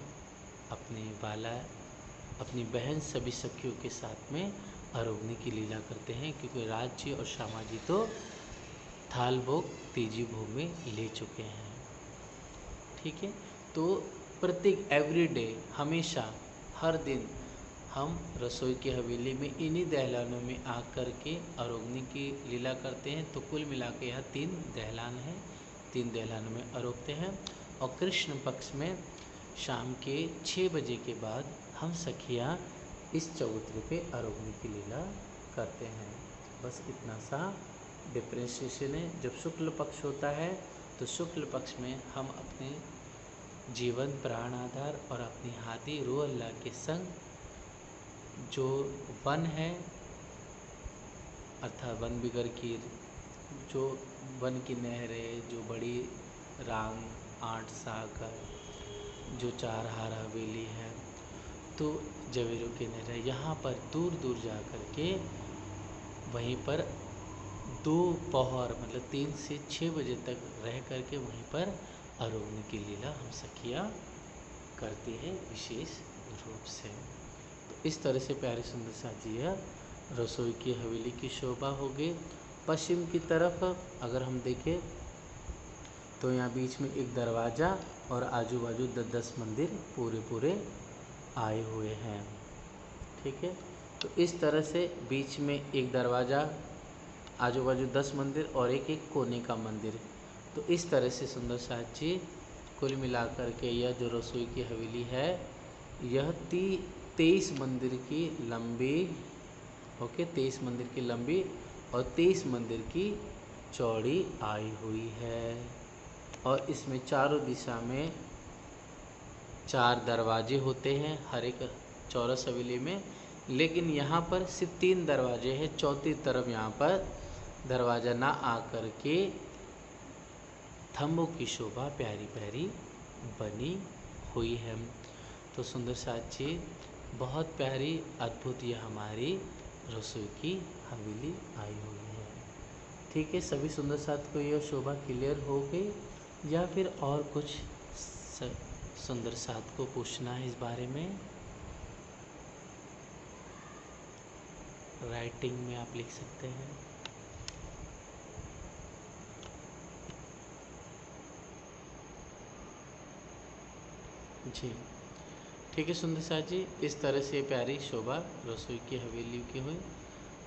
अपनी बहन सभी सखियों के साथ में आरोग्य की लीला करते हैं, क्योंकि राज जी और श्यामा जी तो थाल भोग तीजी भोग में ले चुके हैं। ठीक है, तो प्रत्येक एवरीडे, हमेशा, हर दिन हम रसोई की हवेली में इन्हीं दहलानों में आकर के आरोग्य की लीला करते हैं। तो कुल मिला के यहाँ 3 दहलान हैं, 3 दहलानों में आरोगते हैं। और कृष्ण पक्ष में शाम के 6 बजे के बाद हम सखियाँ इस चबूतरे पे आरोहण की लीला करते हैं। बस इतना सा डिफ्रेंशिएशन है। जब शुक्ल पक्ष होता है तो शुक्ल पक्ष में हम अपने जीवन प्राण आधार और अपनी हाथी रो अल्लाह के संग जो वन है अर्थात वन बिगर की जो वन की नहरें, जो बड़ी रांग 8 सागर, जो 4 हार हवेली है, तो जवेरों की नहरें, यहाँ पर दूर दूर जा कर के वहीं पर दोपहर मतलब 3 से 6 बजे तक रह कर के वहीं पर आरोहण की लीला हम सखियाँ करती हैं विशेष रूप से। तो इस तरह से प्यारे सुंदर साजिया रसोई की हवेली की शोभा हो गई। पश्चिम की तरफ अगर हम देखें तो यहाँ बीच में एक दरवाज़ा और आजू बाजू 10 मंदिर पूरे आए हुए हैं। ठीक है, तो इस तरह से बीच में एक दरवाज़ा, आजू बाजू 10 मंदिर और एक कोने का मंदिर। तो इस तरह से सुंदर साज जी कुल मिलाकर के यह जो रसोई की हवेली है यह 23 मंदिर की लंबी, ओके, 23 मंदिर की लंबी और 23 मंदिर की चौड़ी आई हुई है। और इसमें चारों दिशा में 4 दरवाजे होते हैं हर एक चौरस हवेली में, लेकिन यहाँ पर सिर्फ 3 दरवाजे हैं। चौथी तरफ यहाँ पर दरवाज़ा ना आकर के थंबों की शोभा प्यारी प्यारी बनी हुई है। तो सुंदर साची बहुत प्यारी अद्भुत ये हमारी रसोई की हवेली आई हुई है। ठीक है, सभी सुंदर साथ को यह शोभा क्लियर हो गई या फिर और कुछ सुंदर साथ को पूछना है इस बारे में? राइटिंग में आप लिख सकते हैं। जी ठीक है सुंदर साथ जी, इस तरह से प्यारी शोभा रसोई की हवेली की हुई।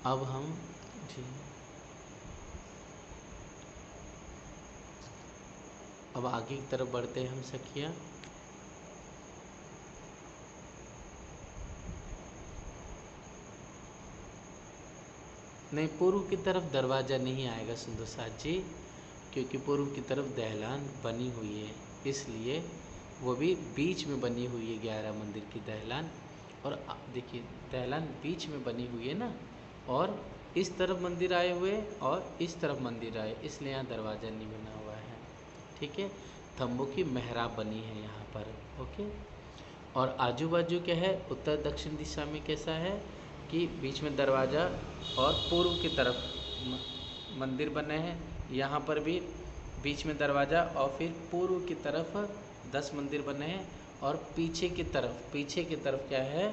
अब हम जी अब आगे की तरफ बढ़ते हैं हम सखियाँ। नहीं, पूर्व की तरफ दरवाज़ा नहीं आएगा सुंदर साथ जी, क्योंकि पूर्व की तरफ दहलान बनी हुई है, इसलिए वो भी बीच में बनी हुई है 11 मंदिर की दहलान। और देखिए दहलान बीच में बनी हुई है ना, और इस तरफ मंदिर आए हुए और इस तरफ मंदिर आए, इसलिए यहाँ दरवाज़ा नहीं बना हुआ है। ठीक है, थंबों की मेहराब बनी है यहाँ पर। ओके, और आजू बाजू क्या है, उत्तर दक्षिण दिशा में कैसा है कि बीच में दरवाज़ा और पूर्व की तरफ मंदिर बने हैं। यहाँ पर भी बीच में दरवाज़ा और फिर पूर्व की तरफ 10 मंदिर बने हैं, और पीछे की तरफ क्या है,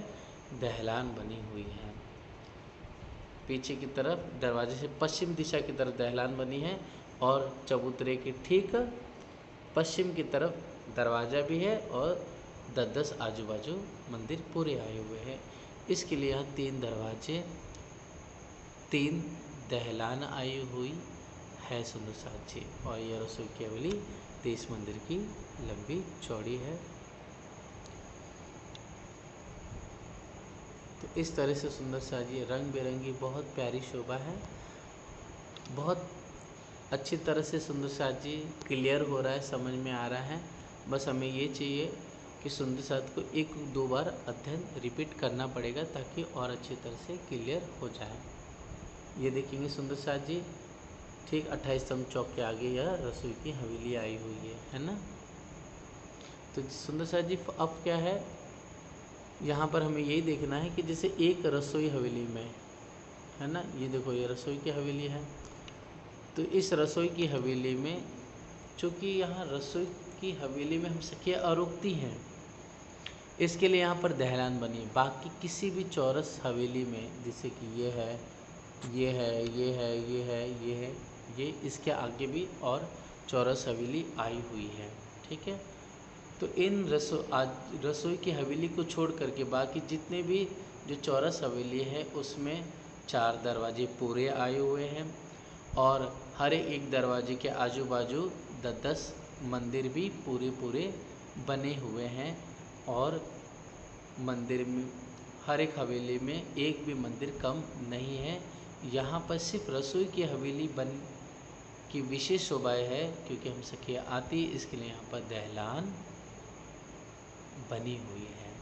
दहलान बनी हुई है। पीछे की तरफ दरवाजे से पश्चिम दिशा की तरफ दहलान बनी है, और चबूतरे के ठीक पश्चिम की तरफ दरवाज़ा भी है, और 10 आजू बाजू मंदिर पूरे आए हुए हैं। इसके लिए यहाँ 3 दरवाजे, 3 दहलान आई हुई है सुंदर साथ जी। और यह रसोई की हवेली 23 मंदिर की लंबी चौड़ी है। तो इस तरह से सुंदर साथ जी रंग बिरंगी बहुत प्यारी शोभा है। बहुत अच्छी तरह से सुंदर साथ जी क्लियर हो रहा है, समझ में आ रहा है। बस हमें ये चाहिए कि सुंदर साथ को 1-2 बार अध्ययन रिपीट करना पड़ेगा ताकि और अच्छी तरह से क्लियर हो जाए। ये देखेंगे सुंदर साथ जी, ठीक 28 स्तंभ चौक के आगे यह रसोई की हवेली आई हुई है ना। तो सुंदर साथ जी अब क्या है, यहाँ पर हमें यही देखना है कि जैसे एक रसोई हवेली में है ना, ये देखो ये रसोई की हवेली है, तो इस रसोई की हवेली में चूँकि यहाँ रसोई की हवेली में हम सखियाँ आरोगती हैं, इसके लिए यहाँ पर दहलान बनी है। बाकी किसी भी चौरस हवेली में जैसे कि ये है, ये है, ये है, ये है, ये है, ये इसके आगे भी और चौरस हवेली आई हुई है। ठीक है, तो इन रसोई की हवेली को छोड़ करके बाकी जितने भी जो चौरस हवेली है उसमें 4 दरवाजे पूरे आए हुए हैं, और हर एक दरवाजे के आजू बाजू 10 मंदिर भी पूरे पूरे बने हुए हैं और मंदिर में हर एक हवेली में एक भी मंदिर कम नहीं है। यहाँ पर सिर्फ रसोई की हवेली बन की विशेष शोभा है क्योंकि हम सखिया आती, इसके लिए यहाँ पर दहलान बनी हुई है।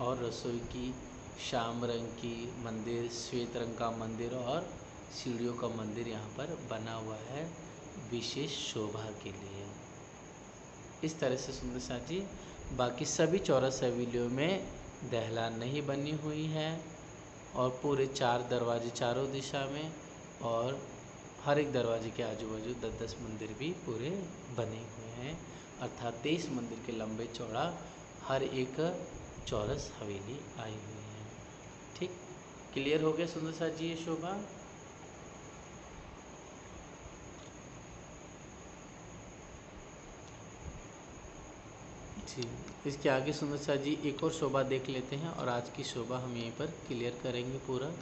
और रसोई की श्याम रंग की मंदिर, श्वेत रंग का मंदिर और सीढ़ियों का मंदिर यहाँ पर बना हुआ है विशेष शोभा के लिए। इस तरह से सुंदर साथ जी बाकी सभी चौरस हवेलियों में दहलान नहीं बनी हुई है और पूरे 4 दरवाजे चारों दिशा में और हर एक दरवाजे के आजू बाजू 10-10 मंदिर भी पूरे बने हुए हैं, अर्थात 23 मंदिर के लंबे चौड़ा हर एक चौरस हवेली आई हुई है। ठीक, क्लियर हो गया सुंदर साथ जी ये शोभा? जी, इसके आगे सुंदर साथ जी एक और शोभा देख लेते हैं और आज की शोभा हम यहीं पर क्लियर करेंगे पूरा।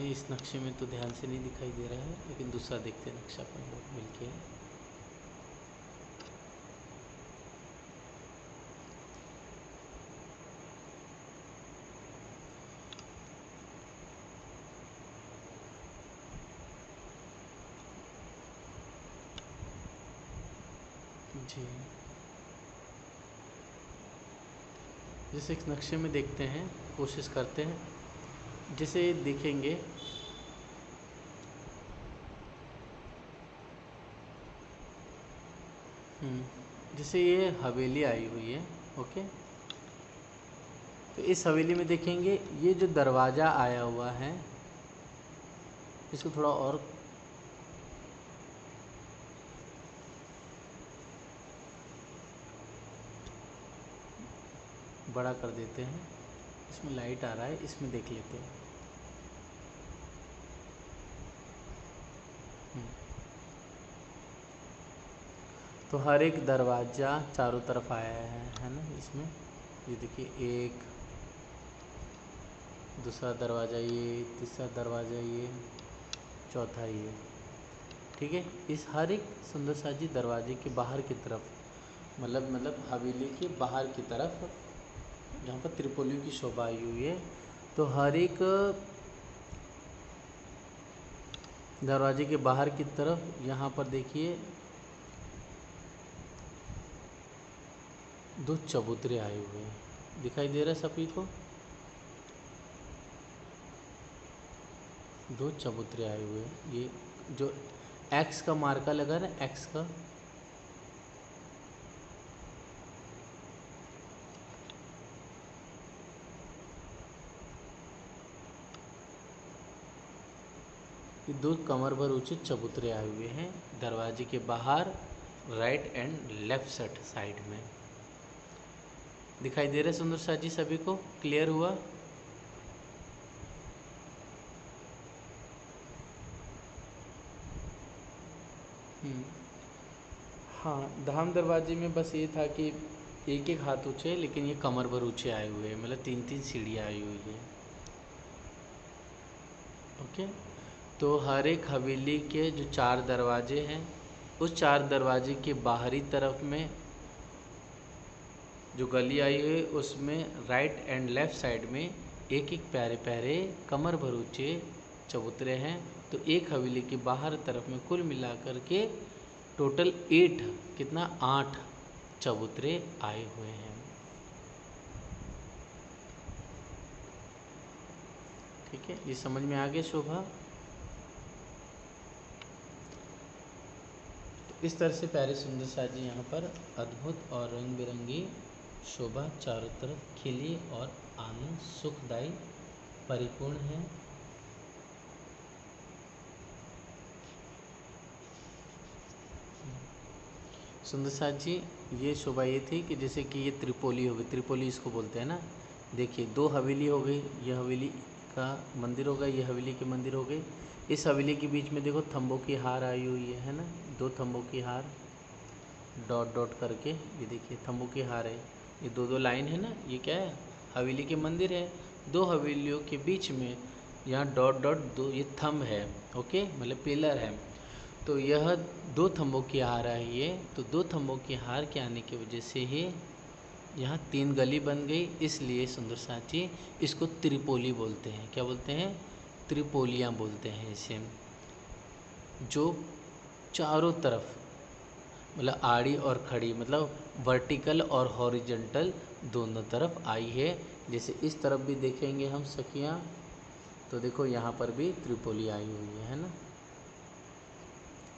इस नक्शे में तो ध्यान से नहीं दिखाई दे रहा है, लेकिन दूसरा देखते हैं नक्शा पर मिलके। जी, जैसे इस नक्शे में देखते हैं, कोशिश करते हैं, जैसे देखेंगे जैसे ये हवेली आई हुई है, ओके। तो इस हवेली में देखेंगे ये जो दरवाज़ा आया हुआ है इसको थोड़ा और बड़ा कर देते हैं। इसमें लाइट आ रहा है, इसमें देख लेते हैं। तो हर एक दरवाज़ा चारों तरफ आया है ना इसमें। ये देखिए, एक, दूसरा दरवाज़ा ये, तीसरा दरवाज़ा ये, चौथा ये। ठीक है, इस हर एक सुंदर सा जी दरवाजे के बाहर की तरफ, मतलब हवेली के बाहर की तरफ जहाँ पर त्रिपोलियों की शोभा आई हुई है, तो हर एक दरवाजे के बाहर की तरफ यहाँ पर देखिए 2 चबूतरे आए हुए हैं, दिखाई दे रहा है सभी को? 2 चबूतरे आए हुए हैं। ये जो एक्स का मार्का लगा ना, एक्स का, ये 2 कमर भर ऊंचे चबूतरे आए हुए हैं दरवाजे के बाहर, राइट एंड लेफ्ट साइड में। दिखाई दे रहे सुंदर सा जी सभी को? क्लियर हुआ? हाँ, धाम दरवाजे में बस ये था कि एक एक हाथ ऊंचे, लेकिन ये कमर भर ऊंचे आए हुए हैं, मतलब 3-3 सीढ़ियाँ आई हुई है। ओके, तो हर एक हवेली के जो 4 दरवाजे हैं, उस 4 दरवाजे के बाहरी तरफ में जो गली आई है उसमें राइट एंड लेफ़्ट साइड में एक एक प्यारे प्यारे कमर भर ऊंचे चबूतरे हैं। तो एक हवेली के बाहर तरफ में कुल मिलाकर के टोटल 8, कितना, 8 चबूतरे आए हुए हैं। ठीक है, ये समझ में आ गया शोभा? तो इस तरह से प्यारे सुंदर सा जी यहाँ पर अद्भुत और रंग बिरंगी शोभा चारों तरफ खिली और आनंद सुखदायी परिपूर्ण है। सुंदर साथ जी, ये शोभा ये थी कि जैसे कि ये त्रिपोली हो गई, त्रिपोली इसको बोलते हैं ना। देखिए, 2 हवेली हो गई, ये हवेली का मंदिर हो गया, ये हवेली के मंदिर हो गई। इस हवेली के बीच में देखो थंबों की हार आई हुई है ना, 2 थंबों की हार डॉट डॉट करके, ये देखिए थंबों की हार है, ये 2-2 लाइन है ना, ये क्या है, हवेली के मंदिर है। 2 हवेलियों के बीच में यहाँ डॉट डॉट 2 ये थंब है, ओके, मतलब पिलर है। तो यह 2 थंबों की हार है ये, तो 2 थंबों की हार के आने की वजह से ही यहाँ 3 गली बन गई, इसलिए सुंदर साची इसको त्रिपोली बोलते हैं। क्या बोलते हैं? त्रिपोलियाँ बोलते हैं इसे, जो चारों तरफ मतलब आड़ी और खड़ी मतलब वर्टिकल और हॉरिजॉन्टल दोनों तरफ आई है। जैसे इस तरफ भी देखेंगे हम सखियाँ, तो देखो यहाँ पर भी त्रिपोली आई हुई है ना,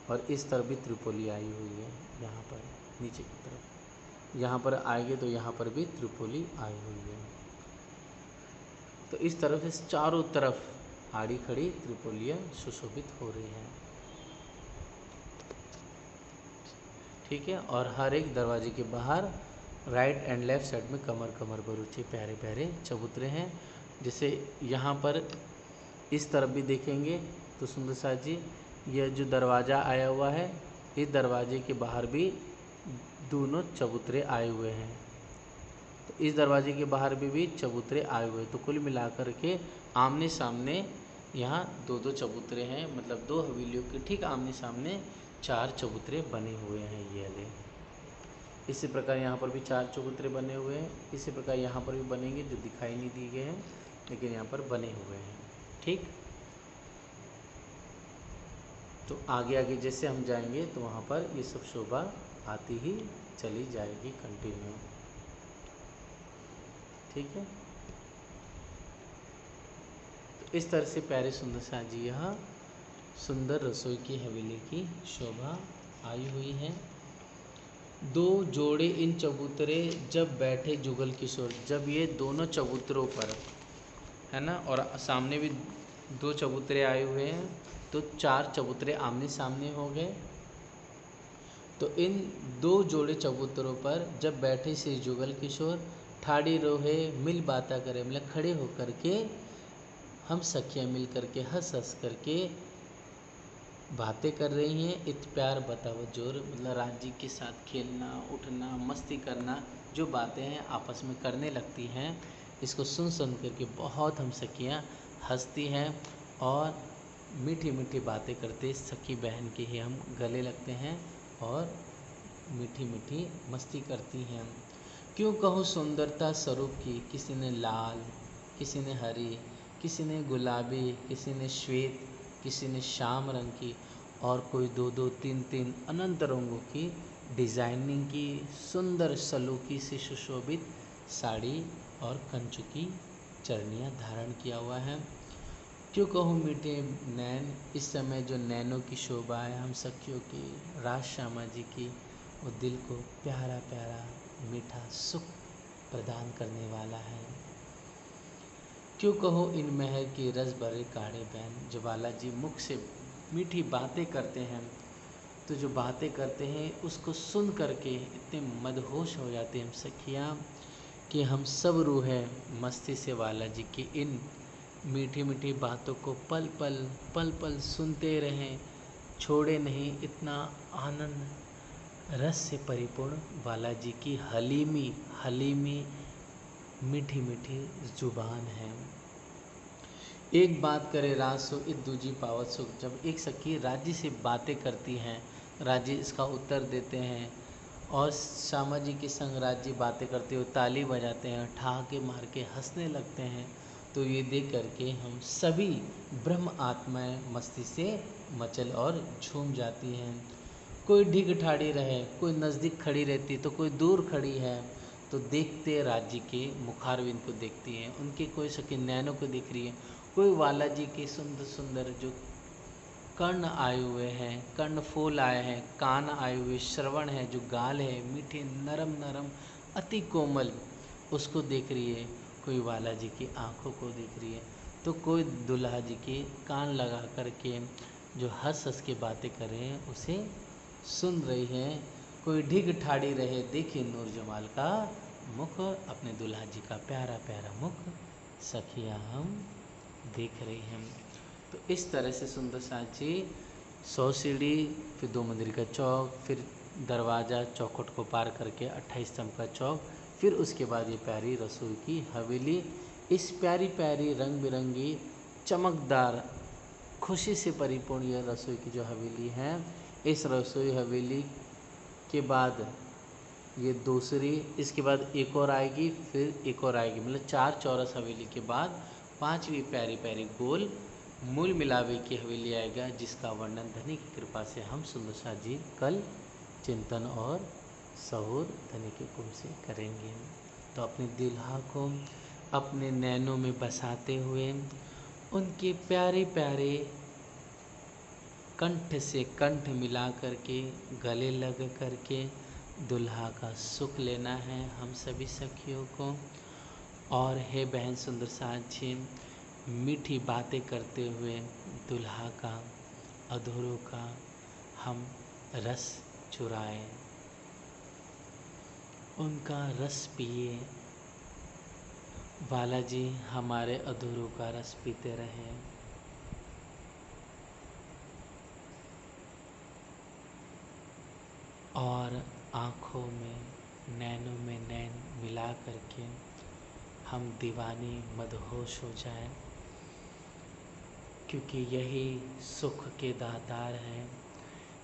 और इस तरफ भी त्रिपोली आई हुई है। यहाँ पर नीचे की तरफ यहाँ पर आएंगे तो यहाँ पर भी त्रिपोली आई हुई है। तो इस तरफ से चारों तरफ आड़ी खड़ी त्रिपोलियाँ सुशोभित हो रही हैं। ठीक है, और हर एक दरवाजे के बाहर राइट एंड लेफ्ट साइड में कमर कमर बरूचे प्यारे प्यारे चबूतरे हैं। जैसे यहाँ पर इस तरफ भी देखेंगे तो सुंदर साथ जी, यह जो दरवाज़ा आया हुआ है, इस दरवाजे के बाहर भी दोनों चबूतरे आए हुए हैं। तो इस दरवाजे के बाहर भी चबूतरे आए हुए हैं। तो कुल मिलाकर के आमने सामने यहाँ 2-2 चबूतरे हैं, मतलब 2 हवेलियों के ठीक आमने सामने 4 चबूतरे बने हुए हैं ये वाले। इसी प्रकार यहाँ पर भी 4 चबूतरे बने हुए हैं। इसी प्रकार यहाँ पर भी बनेंगे, जो दिखाई नहीं दिए गए हैं लेकिन यहाँ पर बने हुए हैं। ठीक, तो आगे आगे जैसे हम जाएंगे तो वहाँ पर ये सब शोभा आती ही चली जाएगी कंटिन्यू। ठीक है, तो इस तरह से प्यारे सुंदर साथ जी यहाँ सुंदर रसोई की हवेली की शोभा आई हुई है। 2 जोड़े इन चबूतरे जब बैठे जुगल किशोर, जब ये दोनों चबूतरों पर है ना, और सामने भी 2 चबूतरे आए हुए हैं, तो 4 चबूतरे आमने सामने हो गए। तो इन 2 जोड़े चबूतरों पर जब बैठे श्री जुगल किशोर, ठाड़ी रोहे मिल बाता करे, मतलब खड़े होकर के हम सखियाँ मिल करके हंस हंस करके बातें कर रही हैं। इत प्यार बताओ जोर, मतलब राज्य के साथ खेलना उठना मस्ती करना, जो बातें हैं आपस में करने लगती हैं, इसको सुन सुन करके बहुत हम सखियाँ हंसती हैं और मीठी मीठी बातें करते सखी बहन के ही हम गले लगते हैं और मीठी मीठी मस्ती करती हैं। क्यों कहूँ सुंदरता स्वरूप की, किसी ने लाल, किसी ने हरी, किसी ने गुलाबी, किसी ने श्वेत, किसी ने शाम रंग की, और कोई 2-2 3-3 अनंत रंगों की डिज़ाइनिंग की सुंदर सलूकी से सुशोभित साड़ी और कंचु की चरनियाँ धारण किया हुआ है। क्यों कहूँ मीठे नैन, इस समय जो नैनों की शोभा है हम सखियों की, राज श्यामा जी की, वो दिल को प्यारा प्यारा मीठा सुख प्रदान करने वाला है। क्यों कहो इन महर की रस भरे काढ़े बहन, जो बालाजी मुख से मीठी बातें करते हैं, तो जो बातें करते हैं उसको सुन करके इतने मदहोश हो जाते हैं हम सखियाँ कि हम सब रूह है मस्ती से बालाजी की इन मीठी मीठी बातों को पल पल सुनते रहें, छोड़े नहीं। इतना आनंद रस से परिपूर्ण बालाजी की हलीमी मीठी मीठी जुबान है। एक बात करे राज सो इत दूजी पावत सुख, जब एक सखी राज्य से बातें करती हैं, राज्य इसका उत्तर देते हैं और श्यामा जी के संग राज्य बातें करते हुए ताली बजाते हैं, ठहाके मार के हंसने लगते हैं, तो ये देख करके हम सभी ब्रह्म आत्माएं मस्ती से मचल और झूम जाती हैं। कोई ढीग ठाड़ी रहे, कोई नज़दीक खड़ी रहती तो कोई दूर खड़ी है, तो देखते राज्य के मुखारविंद को देखती हैं, उनके कोई सखी नैनों को देख रही है, कोई बालाजी के सुंदर सुंदर जो कर्ण आए हुए हैं, कर्ण फूल आए हैं, कान आए हुए, श्रवण है, जो गाल है मीठे नरम नरम अति कोमल, उसको देख रही है। कोई बालाजी की आँखों को देख रही है, तो कोई दुल्हा जी के कान लगा करके जो हंस हंस के बातें कर रहे हैं उसे सुन रही हैं। कोई ढिग ठाड़ी रहे देखे नूर जमाल का मुख, अपने दुल्हा जी का प्यारा प्यारा मुख सखियाँ हम देख रही हैं। तो इस तरह से सुंदर साची 100 सीढ़ी, फिर 2 मंदिर का चौक, फिर दरवाज़ा चौखट को पार करके 28 स्तंभ का चौक, फिर उसके बाद ये प्यारी रसोई की हवेली। इस प्यारी प्यारी रंग बिरंगी चमकदार खुशी से परिपूर्ण यह रसोई की जो हवेली है, इस रसोई हवेली के बाद ये दूसरी, इसके बाद एक और आएगी, फिर एक और आएगी, मतलब 4 चौरस हवेली के बाद 5वीं प्यारी प्यारी गोल मूल मिलावे की हवेली आएगा, जिसका वर्णन धनी की कृपा से हम सुंदर शाह जी कल चिंतन और सहूर धनी के कुंभ से करेंगे। तो अपने दिल्हा को अपने नैनों में बसाते हुए उनके प्यारे प्यारे कंठ से कंठ मिला करके गले लग करके दुल्हा का सुख लेना है हम सभी सखियों को। और हे बहन सुंदर साथ जी, मीठी बातें करते हुए दुल्हा का अधूरों का हम रस चुराएं, उनका रस पिए। बालाजी हमारे अधूरों का रस पीते रहें। और आँखों में नैनों में नैन मिला करके हम दीवानी मदहोश हो जाएं, क्योंकि यही सुख के दातार हैं,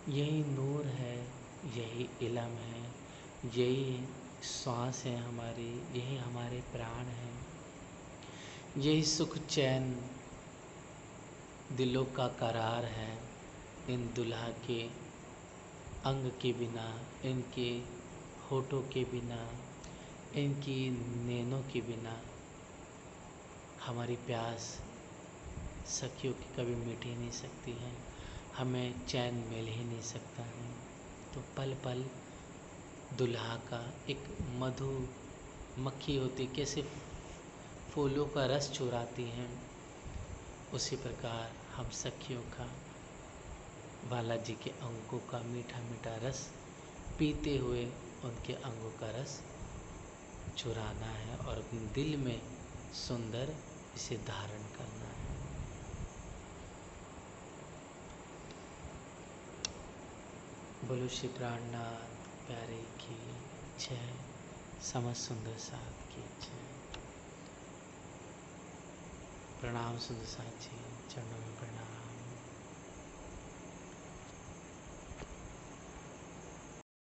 यही नूर है, यही इलम है, यही श्वास है हमारी, यही हमारे प्राण हैं, यही सुख चैन दिलों का करार है। इन दुल्हा के अंग के बिना, इनके होठों के बिना, इनकी नैनों के बिना हमारी प्यास सखियों की कभी मिट ही नहीं सकती है, हमें चैन मिल ही नहीं सकता है। तो पल पल दुल्हा का एक मधु मक्खी होती कैसे फूलों का रस चुराती हैं, उसी प्रकार हम सखियों का बालाजी के अंगों का मीठा मीठा रस पीते हुए उनके अंगों का रस चुराना है और अपने दिल में सुंदर इसे धारण करना है। बोलो श्री प्राणनाथ प्यारे की जय, समस्त सुंदर साथ की जय। प्रणाम सुंदर साथ जी, चरणों में प्रणाम।